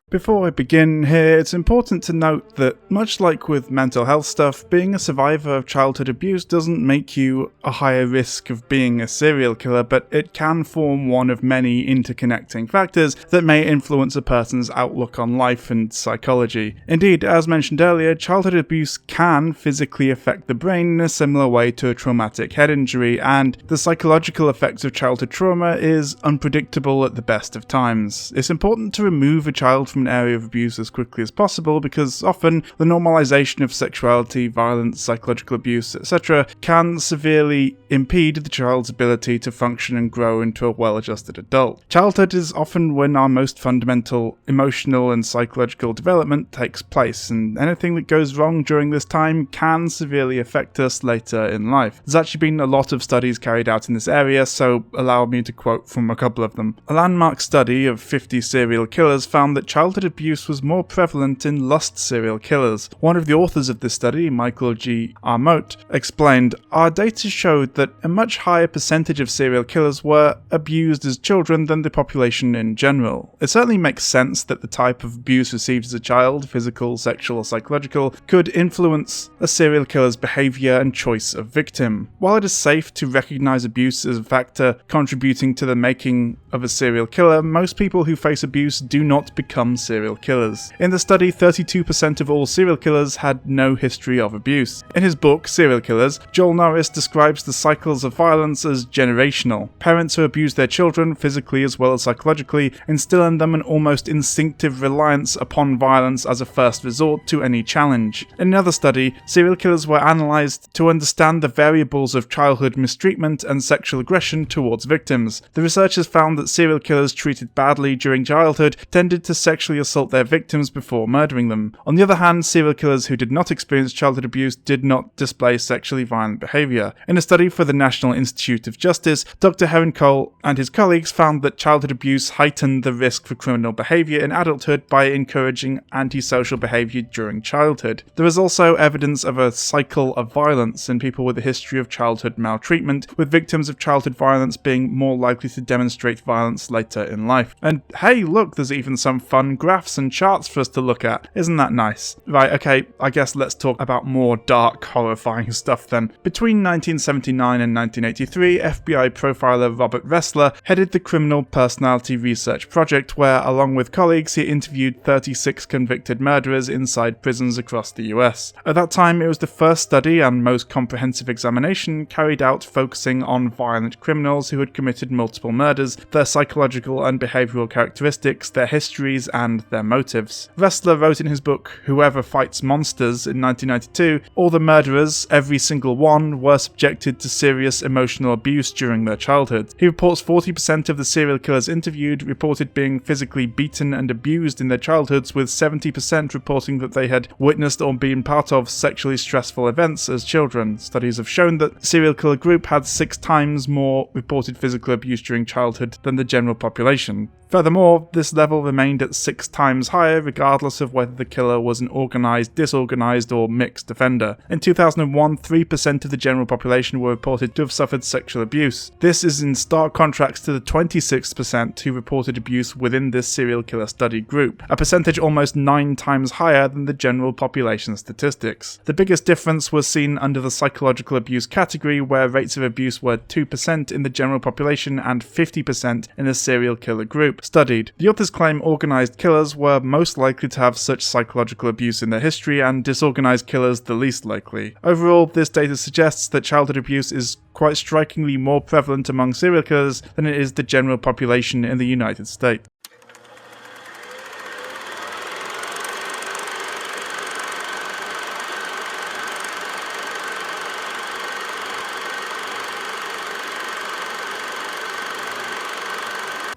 before I begin here, it's important to note that, much like with mental health stuff, being a survivor of childhood abuse doesn't make you a higher risk of being a serial killer, but it can form one of many interconnecting factors that may influence a person's outlook on life and psychology. Indeed, as mentioned earlier, childhood abuse can physically affect the brain in a similar way to a traumatic head injury, and the psychological effects of childhood trauma is unpredictable at the best of times. It's important to remove a child from an area of abuse as quickly as possible, because often the normalization of sexuality, violence, psychological abuse, etc. can severely impede the child's ability to function and grow into a well-adjusted adult. Childhood is often when our most fundamental emotional and psychological development takes place, and anything that goes wrong during this time can severely affect us later in life. There's actually been a lot of studies carried out in this area, so allow me to quote from a couple of them. A landmark study of 50 serial killers found that childhood abuse was more prevalent in lust serial killers. One of the authors of this study, Michael G. Armote, explained, "Our data showed that a much higher percentage of serial killers were abused as children than the population in general. It certainly makes sense that the type of abuse received as a child, physical, sexual, or psychological, could influence a serial killer's behaviour and choice of victim. While it is safe to recognise abuse as a factor contributing to the making of a serial killer, most people who face abuse do not become serial killers. In the study, 32% of all serial killers had no history of abuse. In his book, Serial Killers, Joel Norris describes the cycles of violence as generational. Parents who abuse their children, physically as well as psychologically, instill in them an almost instinctive reliance upon violence as a first resort to any challenge. In another study, serial killers were analysed to understand the variables of childhood mistreatment and sexual aggression towards victims. The researchers found that serial killers treated badly during childhood tended to sexually assault their victims before murdering them. On the other hand, serial killers who did not experience childhood abuse did not display sexually violent behaviour. In a study for the National Institute of Justice, Dr. Cole and his colleagues found that childhood abuse heightened the risk for criminal behaviour in adulthood by encouraging antisocial behaviour during childhood. There is also evidence of a cycle of violence in people with a history of childhood maltreatment, with victims of childhood violence being more likely to demonstrate violence later in life. And hey, look, there's even some fun graphs and charts for us to look at. Isn't that nice? Right, okay, I guess let's talk about more dark, horrifying stuff then. Between 1979 and 1983, FBI profiler Robert Ressler headed the Criminal Personality Research Project, where, along with colleagues, he interviewed 36 convicted murderers inside prisons across the US. At that time, it was the first study and most comprehensive examination carried out focusing on violent criminals who had committed multiple murders, their psychological and behavioural characteristics, their histories, and their motives. Ressler wrote in his book Whoever Fights Monsters in 1992, all the murderers, every single one, were subjected to serious emotional abuse during their childhood. He reports 40% of the serial killers interviewed reported being physically beaten and abused in their childhoods, with 70% reporting that they had witnessed or been part of sexually stressful events as children. Studies have shown that the serial killer group had 6 times more reported physical abuse during childhood than the general population. Furthermore, this level remained at 6 times higher regardless of whether the killer was an organised, disorganised or mixed offender. In 2001, 3% of the general population were reported to have suffered sexual abuse. This is in stark contrast to the 26% who reported abuse within this serial killer study group, a percentage almost 9 times higher than the general population statistics. The biggest difference was seen under the psychological abuse category, where rates of abuse were 2% in the general population and 50% in the serial killer group. studied. The authors claim organised killers were most likely to have such psychological abuse in their history, and disorganised killers the least likely. Overall, this data suggests that childhood abuse is quite strikingly more prevalent among serial killers than it is the general population in the United States.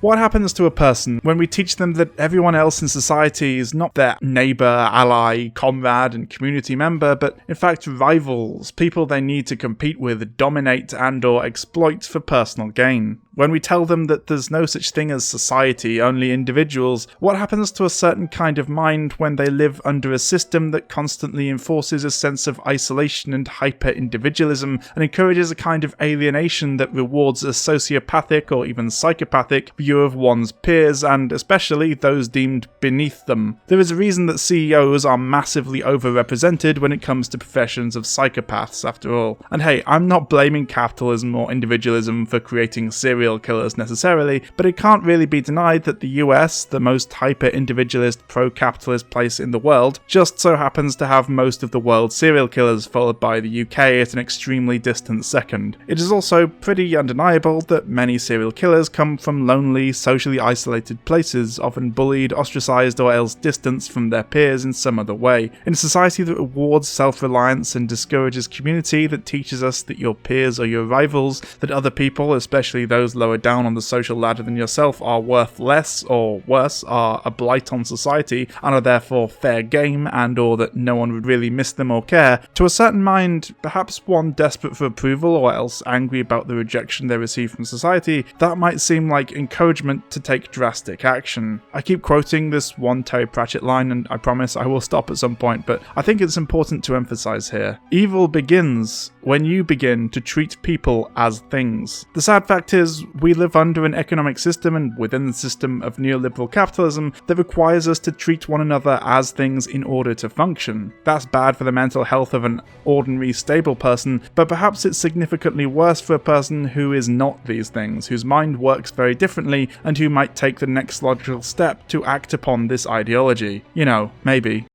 What happens to a person when we teach them that everyone else in society is not their neighbour, ally, comrade, and community member, but in fact rivals, people they need to compete with, dominate, and/or exploit for personal gain? When we tell them that there's no such thing as society, only individuals, what happens to a certain kind of mind when they live under a system that constantly enforces a sense of isolation and hyper-individualism and encourages a kind of alienation that rewards a sociopathic or even psychopathic view of one's peers, and especially those deemed beneath them? There is a reason that CEOs are massively overrepresented when it comes to professions of psychopaths, after all. And hey, I'm not blaming capitalism or individualism for creating serial killers necessarily, but it can't really be denied that the US, the most hyper-individualist, pro-capitalist place in the world, just so happens to have most of the world's serial killers, followed by the UK at an extremely distant second. It is also pretty undeniable that many serial killers come from lonely, socially isolated places, often bullied, ostracised, or else distanced from their peers in some other way. In a society that rewards self-reliance and discourages community, that teaches us that your peers are your rivals, that other people, especially those lower down on the social ladder than yourself, are worth less, or worse, are a blight on society and are therefore fair game, and or that no one would really miss them or care, to a certain mind, perhaps one desperate for approval or else angry about the rejection they receive from society, that might seem like encouragement to take drastic action. I keep quoting this one Terry Pratchett line, and I promise I will stop at some point, but I think it's important to emphasize here. Evil begins when you begin to treat people as things. The sad fact is, we live under an economic system and within the system of neoliberal capitalism that requires us to treat one another as things in order to function. That's bad for the mental health of an ordinary, stable person, but perhaps it's significantly worse for a person who is not these things, whose mind works very differently, and who might take the next logical step to act upon this ideology. You know, maybe.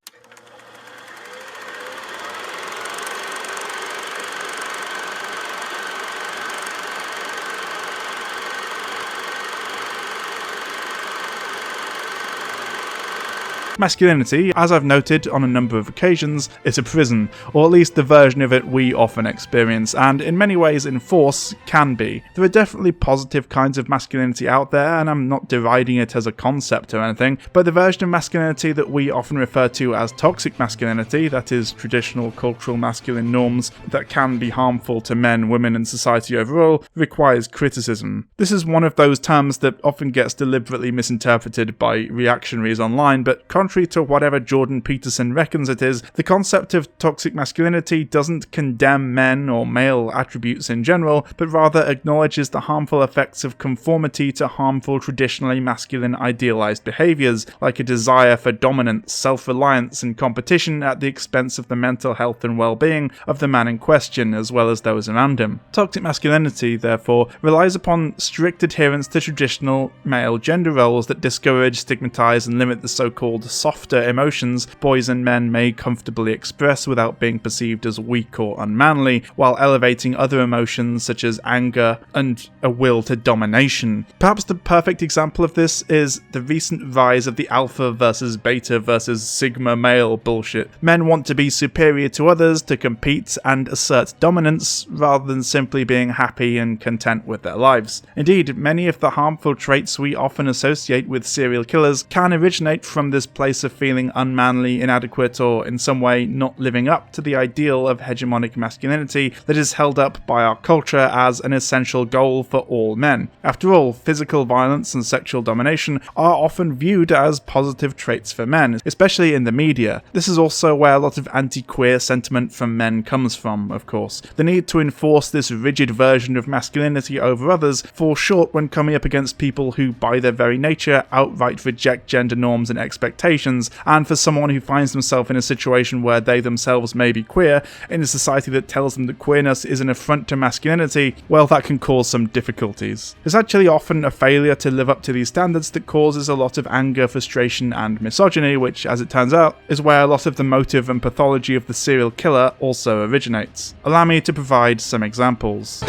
Masculinity, as I've noted on a number of occasions, is a prison, or at least the version of it we often experience, and in many ways enforce can be. There are definitely positive kinds of masculinity out there, and I'm not deriding it as a concept or anything, but the version of masculinity that we often refer to as toxic masculinity, that is, traditional cultural masculine norms that can be harmful to men, women, and society overall, requires criticism. This is one of those terms that often gets deliberately misinterpreted by reactionaries online, but contrary to whatever Jordan Peterson reckons it is, the concept of toxic masculinity doesn't condemn men or male attributes in general, but rather acknowledges the harmful effects of conformity to harmful traditionally masculine idealized behaviors, like a desire for dominance, self-reliance, and competition at the expense of the mental health and well-being of the man in question, as well as those around him. Toxic masculinity, therefore, relies upon strict adherence to traditional male gender roles that discourage, stigmatize, and limit the so-called softer emotions boys and men may comfortably express without being perceived as weak or unmanly, while elevating other emotions such as anger and a will to domination. Perhaps the perfect example of this is the recent rise of the alpha versus beta versus sigma male bullshit. Men want to be superior to others, to compete and assert dominance, rather than simply being happy and content with their lives. Indeed, many of the harmful traits we often associate with serial killers can originate from this place of feeling unmanly, inadequate, or in some way not living up to the ideal of hegemonic masculinity that is held up by our culture as an essential goal for all men. After all, physical violence and sexual domination are often viewed as positive traits for men, especially in the media. This is also where a lot of anti-queer sentiment from men comes from, of course. The need to enforce this rigid version of masculinity over others falls short when coming up against people who, by their very nature, outright reject gender norms and expectations orientations, and for someone who finds themselves in a situation where they themselves may be queer, in a society that tells them that queerness is an affront to masculinity, well, that can cause some difficulties. It's actually often a failure to live up to these standards that causes a lot of anger, frustration, and misogyny, which, as it turns out, is where a lot of the motive and pathology of the serial killer also originates. Allow me to provide some examples.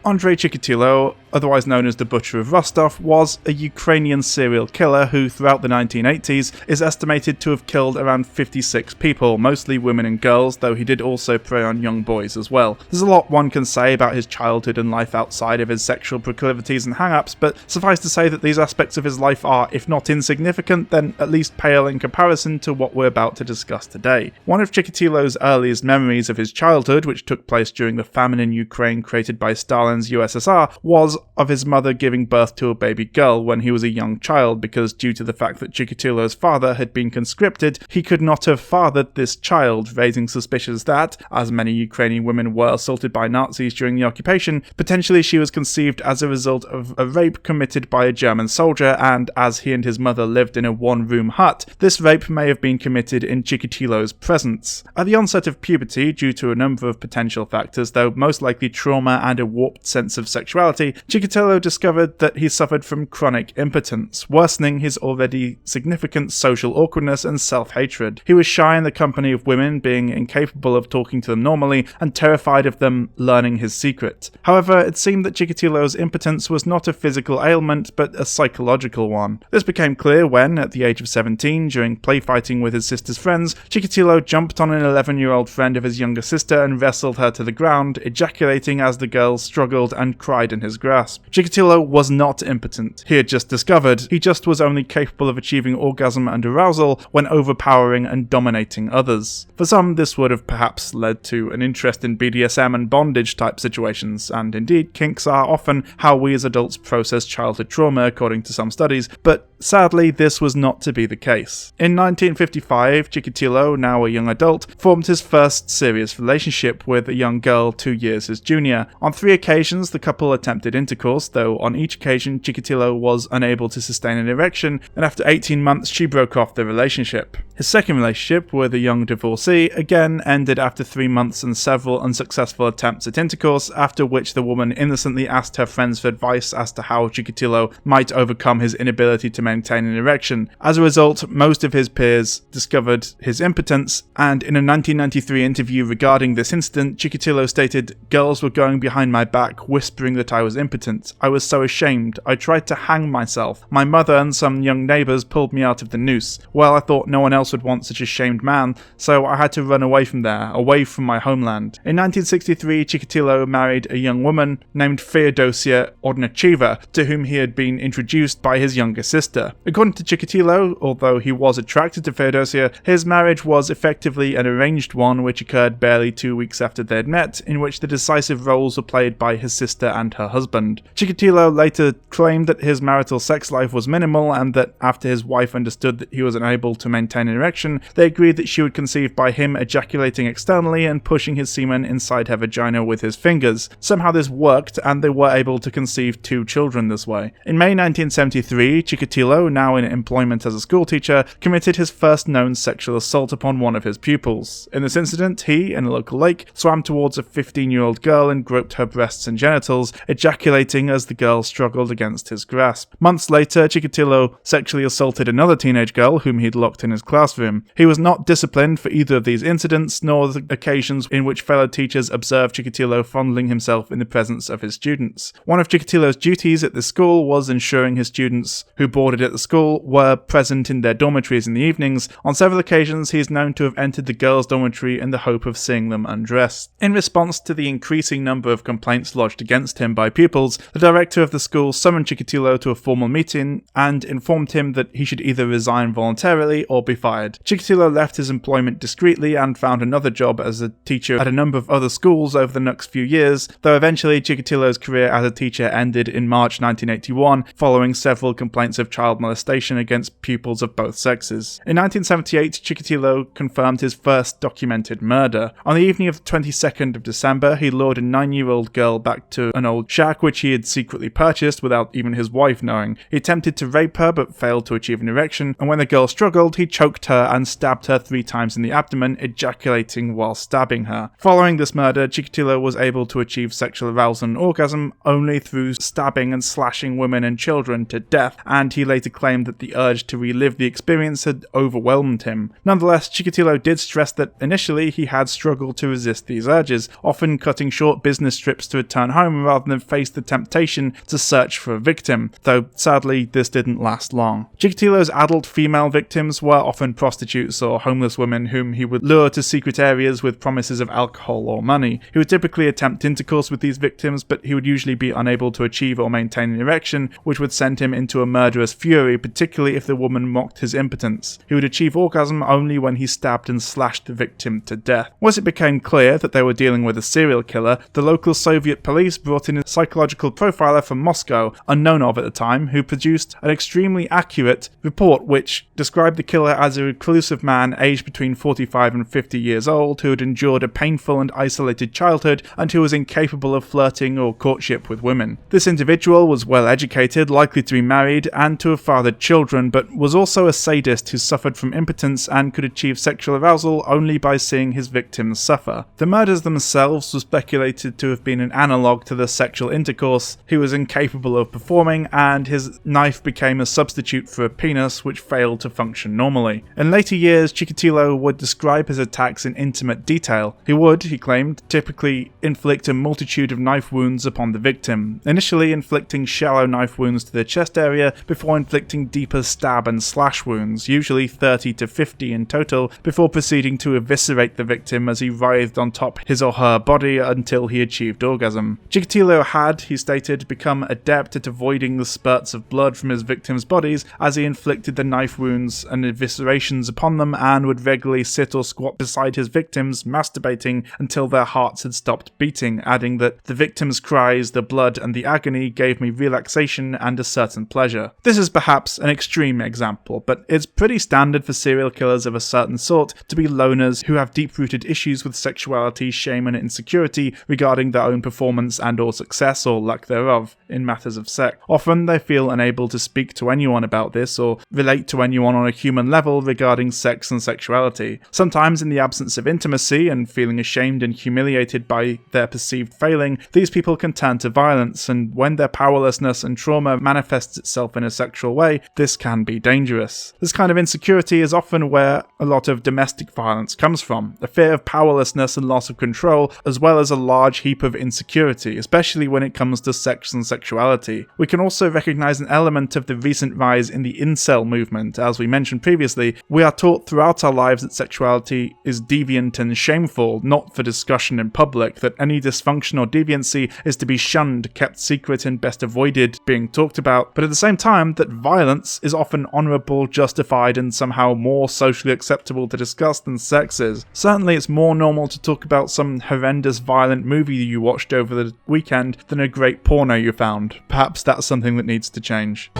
Andrei Chikatilo, otherwise known as the Butcher of Rostov, was a Ukrainian serial killer who, throughout the 1980s, is estimated to have killed around 56 people, mostly women and girls, though he did also prey on young boys as well. There's a lot one can say about his childhood and life outside of his sexual proclivities and hang-ups, but suffice to say that these aspects of his life are, if not insignificant, then at least pale in comparison to what we're about to discuss today. One of Chikatilo's earliest memories of his childhood, which took place during the famine in Ukraine created by Stalin's USSR, was of his mother giving birth to a baby girl when he was a young child, because due to the fact that Chikatilo's father had been conscripted, he could not have fathered this child, raising suspicions that, as many Ukrainian women were assaulted by Nazis during the occupation, potentially she was conceived as a result of a rape committed by a German soldier, and as he and his mother lived in a one-room hut, this rape may have been committed in Chikatilo's presence. At the onset of puberty, due to a number of potential factors, though most likely trauma and a warped sense of sexuality, Chikatilo discovered that he suffered from chronic impotence, worsening his already significant social awkwardness and self-hatred. He was shy in the company of women, being incapable of talking to them normally, and terrified of them learning his secret. However, it seemed that Chikatilo's impotence was not a physical ailment, but a psychological one. This became clear when, at the age of 17, during playfighting with his sister's friends, Chikatilo jumped on an 11-year-old friend of his younger sister and wrestled her to the ground, ejaculating as the girl struggled and cried in his grasp. Chikatilo was not impotent. He had just discovered he just was only capable of achieving orgasm and arousal when overpowering and dominating others. For some, this would have perhaps led to an interest in BDSM and bondage type situations, and indeed, kinks are often how we as adults process childhood trauma according to some studies, but sadly, this was not to be the case. In 1955, Chikatilo, now a young adult, formed his first serious relationship with a young girl 2 years his junior. On 3 occasions, the couple attempted intercourse, though on each occasion Chikatilo was unable to sustain an erection, and after 18 months she broke off the relationship. His second relationship with a young divorcee again ended after 3 months and several unsuccessful attempts at intercourse, after which the woman innocently asked her friends for advice as to how Chikatilo might overcome his inability to maintain an erection. As a result, most of his peers discovered his impotence, and in a 1993 interview regarding this incident, Chikatilo stated, "Girls were going behind my back, whispering that I was impotent. I was so ashamed. I tried to hang myself. My mother and some young neighbours pulled me out of the noose. Well, I thought no one else would want such a shamed man, so I had to run away from there, away from my homeland." In 1963, Chikatilo married a young woman named Feodosia Odnacheva, to whom he had been introduced by his younger sister. According to Chikatilo, although he was attracted to Feodosia, his marriage was effectively an arranged one which occurred barely 2 weeks after they had met, in which the decisive roles were played by his sister and her husband. Chikatilo later claimed that his marital sex life was minimal, and that after his wife understood that he was unable to maintain an erection, they agreed that she would conceive by him ejaculating externally and pushing his semen inside her vagina with his fingers. Somehow this worked, and they were able to conceive 2 children this way. In May 1973, Chikatilo, now in employment as a schoolteacher, committed his first known sexual assault upon one of his pupils. In this incident, he, in a local lake, swam towards a 15-year-old girl and groped her breasts and genitals, ejaculating as the girl struggled against his grasp. Months later, Chikatilo sexually assaulted another teenage girl whom he'd locked in his classroom. He was not disciplined for either of these incidents, nor the occasions in which fellow teachers observed Chikatilo fondling himself in the presence of his students. One of Chikatilo's duties at the school was ensuring his students who boarded at the school were present in their dormitories in the evenings. On several occasions, he is known to have entered the girls' dormitory in the hope of seeing them undressed. In response to the increasing number of complaints lodged against him by pupils, pupils, the director of the school summoned Chikatilo to a formal meeting and informed him that he should either resign voluntarily or be fired. Chikatilo left his employment discreetly and found another job as a teacher at a number of other schools over the next few years, though eventually Chikatilo's career as a teacher ended in March 1981 following several complaints of child molestation against pupils of both sexes. In 1978, Chikatilo confirmed his first documented murder. On the evening of the 22nd of December, he lured a 9-year-old girl back to an old shack which he had secretly purchased without even his wife knowing. He attempted to rape her but failed to achieve an erection, and when the girl struggled, he choked her and stabbed her 3 times in the abdomen, ejaculating while stabbing her. Following this murder, Chikatilo was able to achieve sexual arousal and orgasm only through stabbing and slashing women and children to death, and he later claimed that the urge to relive the experience had overwhelmed him. Nonetheless, Chikatilo did stress that initially he had struggled to resist these urges, often cutting short business trips to return home rather than face the temptation to search for a victim, though sadly this didn't last long. Chikatilo's adult female victims were often prostitutes or homeless women whom he would lure to secret areas with promises of alcohol or money. He would typically attempt intercourse with these victims, but he would usually be unable to achieve or maintain an erection, which would send him into a murderous fury, particularly if the woman mocked his impotence. He would achieve orgasm only when he stabbed and slashed the victim to death. Once it became clear that they were dealing with a serial killer, the local Soviet police brought in a psychological profiler from Moscow, unknown of at the time, who produced an extremely accurate report which described the killer as a reclusive man aged between 45 and 50 years old who had endured a painful and isolated childhood and who was incapable of flirting or courtship with women. This individual was well educated, likely to be married and to have fathered children, but was also a sadist who suffered from impotence and could achieve sexual arousal only by seeing his victims suffer. The murders themselves were speculated to have been an analogue to the sexual intercourse he was incapable of performing, and his knife became a substitute for a penis which failed to function normally. In later years, Chikatilo would describe his attacks in intimate detail. He would, he claimed, typically inflict a multitude of knife wounds upon the victim, initially inflicting shallow knife wounds to the chest area before inflicting deeper stab and slash wounds, usually 30 to 50 in total, before proceeding to eviscerate the victim as he writhed on top his or her body until he achieved orgasm. Chikatilo had, he stated, become adept at avoiding the spurts of blood from his victims' bodies as he inflicted the knife wounds and eviscerations upon them, and would regularly sit or squat beside his victims, masturbating until their hearts had stopped beating, adding that the victims' cries, the blood and the agony gave me relaxation and a certain pleasure. This is perhaps an extreme example, but it's pretty standard for serial killers of a certain sort to be loners who have deep-rooted issues with sexuality, shame and insecurity regarding their own performance and or success or lack thereof in matters of sex. Often they feel unable to speak to anyone about this or relate to anyone on a human level regarding sex and sexuality. Sometimes in the absence of intimacy and feeling ashamed and humiliated by their perceived failing, these people can turn to violence, and when their powerlessness and trauma manifests itself in a sexual way, this can be dangerous. This kind of insecurity is often where a lot of domestic violence comes from, a fear of powerlessness and loss of control, as well as a large heap of insecurity, especially when it comes to sex and sexuality. We can also recognize an element of the recent rise in the incel movement. As we mentioned previously, we are taught throughout our lives that sexuality is deviant and shameful, not for discussion in public, that any dysfunction or deviancy is to be shunned, kept secret and best avoided being talked about, but at the same time that violence is often honourable, justified and somehow more socially acceptable to discuss than sex is. Certainly it's more normal to talk about some horrendous violent movie you watched over the weekend than a great porno you found. Perhaps that's something that needs to change.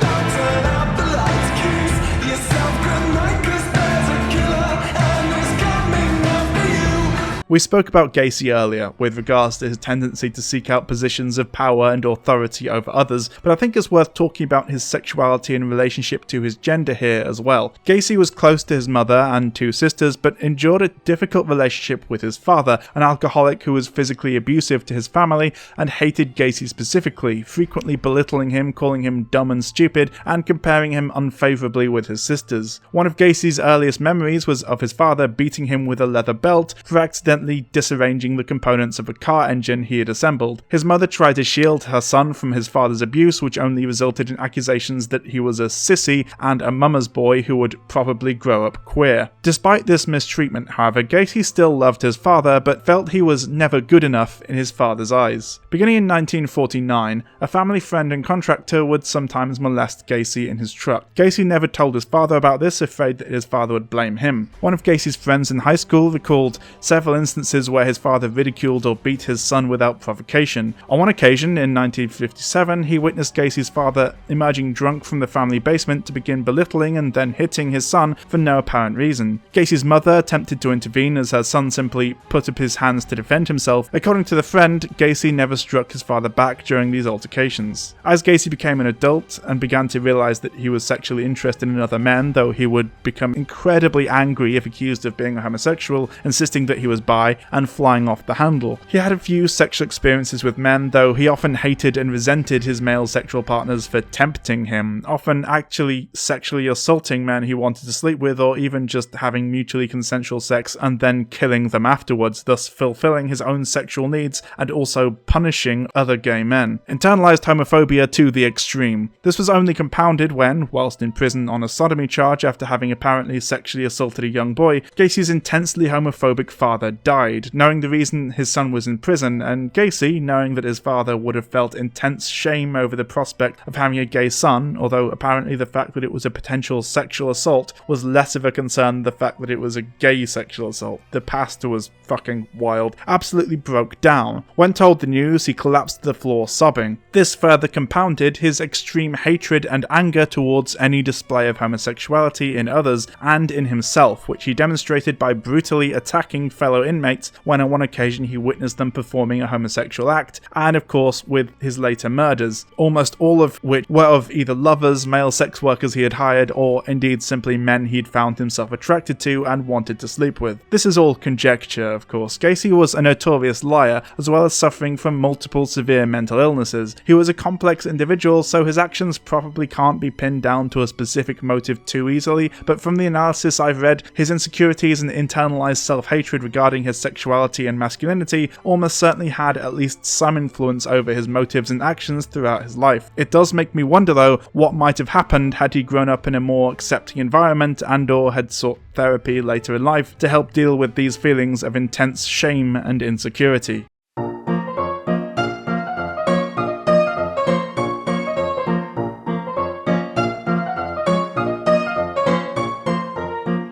We spoke about Gacy earlier with regards to his tendency to seek out positions of power and authority over others, but I think it's worth talking about his sexuality in relationship to his gender here as well. Gacy was close to his mother and 2 sisters, but endured a difficult relationship with his father, an alcoholic who was physically abusive to his family and hated Gacy specifically, frequently belittling him, calling him dumb and stupid, and comparing him unfavourably with his sisters. One of Gacy's earliest memories was of his father beating him with a leather belt for accidentally accidentally disarranging the components of a car engine he had assembled. His mother tried to shield her son from his father's abuse, which only resulted in accusations that he was a sissy and a mama's boy who would probably grow up queer. Despite this mistreatment, however, Gacy still loved his father, but felt he was never good enough in his father's eyes. Beginning in 1949, a family friend and contractor would sometimes molest Gacy in his truck. Gacy never told his father about this, afraid that his father would blame him. One of Gacy's friends in high school recalled several instances where his father ridiculed or beat his son without provocation. On one occasion, in 1957, he witnessed Gacy's father emerging drunk from the family basement to begin belittling and then hitting his son for no apparent reason. Gacy's mother attempted to intervene as her son simply put up his hands to defend himself. According to the friend, Gacy never struck his father back during these altercations. As Gacy became an adult and began to realize that he was sexually interested in other men, though he would become incredibly angry if accused of being a homosexual, insisting that he was bi, and flying off the handle. He had a few sexual experiences with men, though he often hated and resented his male sexual partners for tempting him, often actually sexually assaulting men he wanted to sleep with, or even just having mutually consensual sex and then killing them afterwards, thus fulfilling his own sexual needs and also punishing other gay men. Internalized homophobia to the extreme. This was only compounded when, whilst in prison on a sodomy charge after having apparently sexually assaulted a young boy, Gacy's intensely homophobic father died. Knowing the reason his son was in prison, and Gacy, knowing that his father would have felt intense shame over the prospect of having a gay son, although apparently the fact that it was a potential sexual assault was less of a concern than the fact that it was a gay sexual assault. The pastor was fucking wild, absolutely broke down. When told the news, he collapsed to the floor sobbing. This further compounded his extreme hatred and anger towards any display of homosexuality in others and in himself, which he demonstrated by brutally attacking fellow inmates when on one occasion he witnessed them performing a homosexual act, and of course with his later murders, almost all of which were of either lovers, male sex workers he had hired, or indeed simply men he'd found himself attracted to and wanted to sleep with. This is all conjecture, of course. Gacy was a notorious liar, as well as suffering from multiple severe mental illnesses. He was a complex individual, so his actions probably can't be pinned down to a specific motive too easily, but from the analysis I've read, his insecurities and internalized self-hatred regarding his sexuality and masculinity almost certainly had at least some influence over his motives and actions throughout his life. It does make me wonder though, what might have happened had he grown up in a more accepting environment and or had sought therapy later in life to help deal with these feelings of intense shame and insecurity.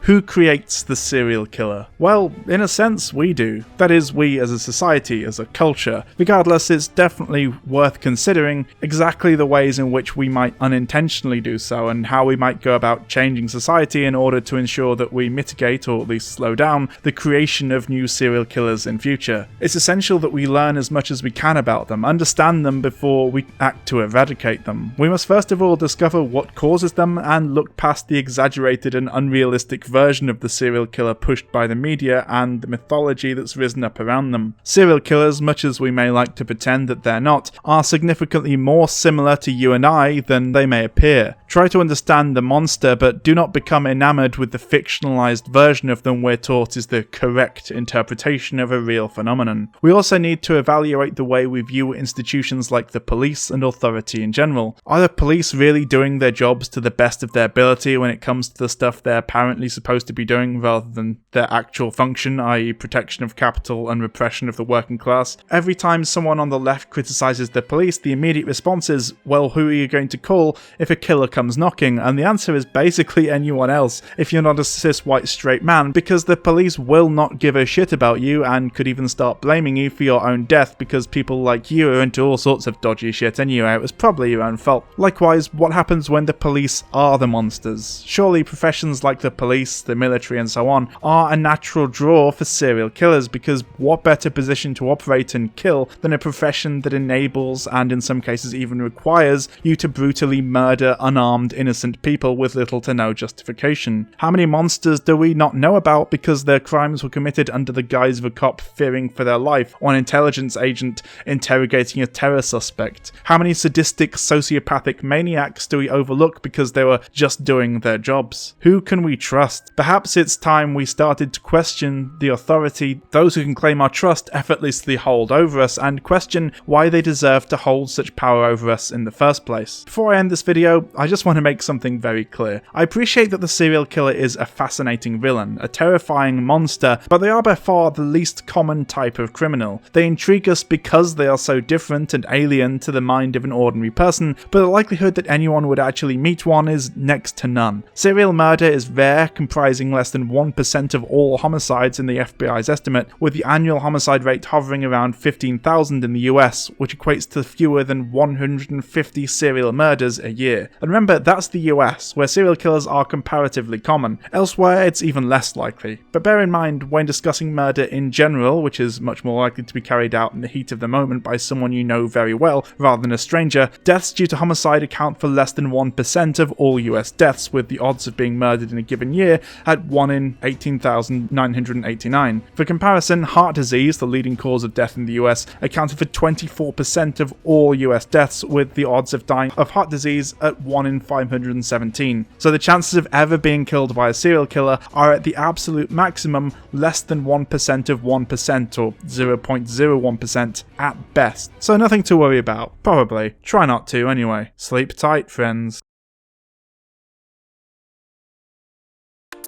Who creates the serial killer? Well, in a sense, we do. That is, we as a society, as a culture. Regardless, it's definitely worth considering exactly the ways in which we might unintentionally do so, and how we might go about changing society in order to ensure that we mitigate, or at least slow down, the creation of new serial killers in future. It's essential that we learn as much as we can about them, understand them before we act to eradicate them. We must first of all discover what causes them, and look past the exaggerated and unrealistic version of the serial killer pushed by the media and the mythology that's risen up around them. Serial killers, much as we may like to pretend that they're not, are significantly more similar to you and I than they may appear. Try to understand the monster, but do not become enamored with the fictionalized version of them we're taught is the correct interpretation of a real phenomenon. We also need to evaluate the way we view institutions like the police and authority in general. Are the police really doing their jobs to the best of their ability when it comes to the stuff they're apparently supposed to be doing rather than their actual function, i.e. protection of capital and repression of the working class? Every time someone on the left criticizes the police, the immediate response is, well, who are you going to call if a killer comes knocking? And the answer is basically anyone else, if you're not a cis white straight man, because the police will not give a shit about you and could even start blaming you for your own death because people like you are into all sorts of dodgy shit anyway. It was probably your own fault. Likewise, what happens when the police are the monsters? Surely professions like the police, the military and so on are a natural draw for serial killers, because what better position to operate and kill than a profession that enables and in some cases even requires you to brutally murder unarmed innocent people with little to no justification? How many monsters do we not know about because their crimes were committed under the guise of a cop fearing for their life, or an intelligence agent interrogating a terror suspect? How many sadistic sociopathic maniacs do we overlook because they were just doing their jobs? Who can we trust? past. Perhaps it's time we started to question the authority those who can claim our trust effortlessly hold over us, and question why they deserve to hold such power over us in the first place. Before I end this video, I just want to make something very clear. I appreciate that the serial killer is a fascinating villain, a terrifying monster, but they are by far the least common type of criminal. They intrigue us because they are so different and alien to the mind of an ordinary person, but the likelihood that anyone would actually meet one is next to none. Serial murder is rare, comprising less than 1% of all homicides in the FBI's estimate, with the annual homicide rate hovering around 15,000 in the US, which equates to fewer than 150 serial murders a year. And remember, that's the US, where serial killers are comparatively common. Elsewhere, it's even less likely. But bear in mind, when discussing murder in general, which is much more likely to be carried out in the heat of the moment by someone you know very well rather than a stranger, deaths due to homicide account for less than 1% of all US deaths, with the odds of being murdered in a given year at 1 in 18,989. For comparison, heart disease, the leading cause of death in the US, accounted for 24% of all US deaths, with the odds of dying of heart disease at 1 in 517. So the chances of ever being killed by a serial killer are at the absolute maximum less than 1% of 1%, or 0.01% at best. So nothing to worry about. Probably. Try not to anyway. Sleep tight, friends.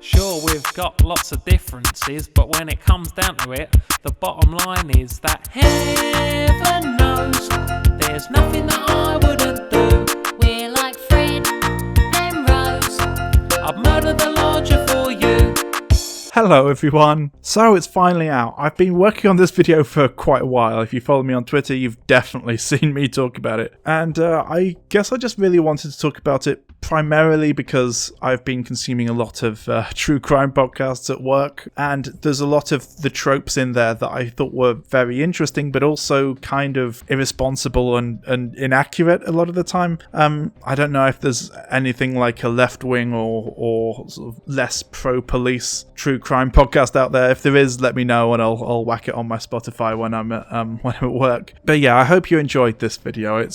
Sure, we've got lots of differences, but when it comes down to it, the bottom line is that heaven knows there's nothing that I wouldn't do. We're like Fred and Rose. I'd murder the lodger for you. Hello everyone! So it's finally out. I've been working on this video for quite a while. If you follow me on Twitter, you've definitely seen me talk about it. And I guess I just really wanted to talk about it primarily because I've been consuming a lot of true crime podcasts at work, and there's a lot of the tropes in there that I thought were very interesting, but also kind of irresponsible and inaccurate a lot of the time. I don't know if there's anything like a left-wing or sort of less pro-police true crime podcast out there. If there is, let me know and I'll whack it on my Spotify when I'm at work. But yeah, I hope you enjoyed this video. It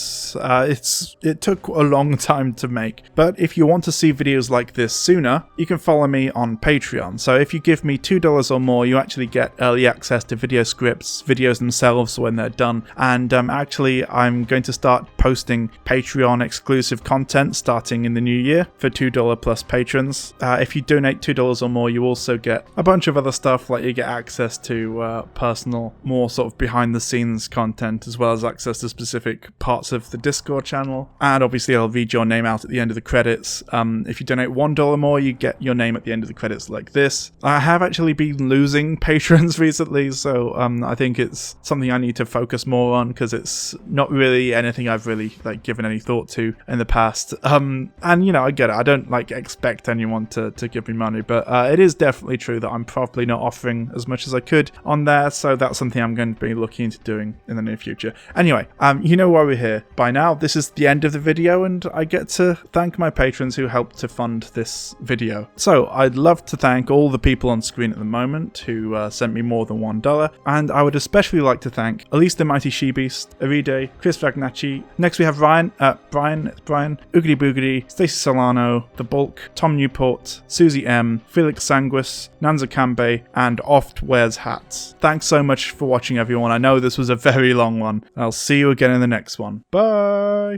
took a long time to make. But if you want to see videos like this sooner, you can follow me on Patreon. So if you give me $2 or more, you actually get early access to video scripts, videos themselves when they're done. And actually, I'm going to start posting Patreon exclusive content starting in the new year for $2 plus patrons. If you donate $2 or more, you also get a bunch of other stuff, like you get access to personal, more sort of behind the scenes content, as well as access to specific parts of the Discord channel. And obviously I'll read your name out at the end of the credits. If you donate $1 more, you get your name at the end of the credits like this. I have actually been losing patrons recently, so I think it's something I need to focus more on, because it's not really anything I've really given any thought to in the past. And you know, I get it. I don't expect anyone to give me money, but it is definitely true that I'm probably not offering as much as I could on there, so that's something I'm going to be looking into doing in the near future. Anyway, you know why we're here by now. This is the end of the video, and I get to thank my patrons who helped to fund this video. So I'd love to thank all the people on screen at the moment who sent me more than $1, and I would especially like to thank Elise the Mighty She-Beast, Aride, Chris Ragnacci. Next we have Brian, Oogity Boogity, Stacey Solano, The Bulk, Tom Newport, Susie M, Felix Sanguis, Nanza Kambe, and Oft Wears Hats. Thanks so much for watching, everyone. I know this was a very long one. I'll see you again in the next one. Bye!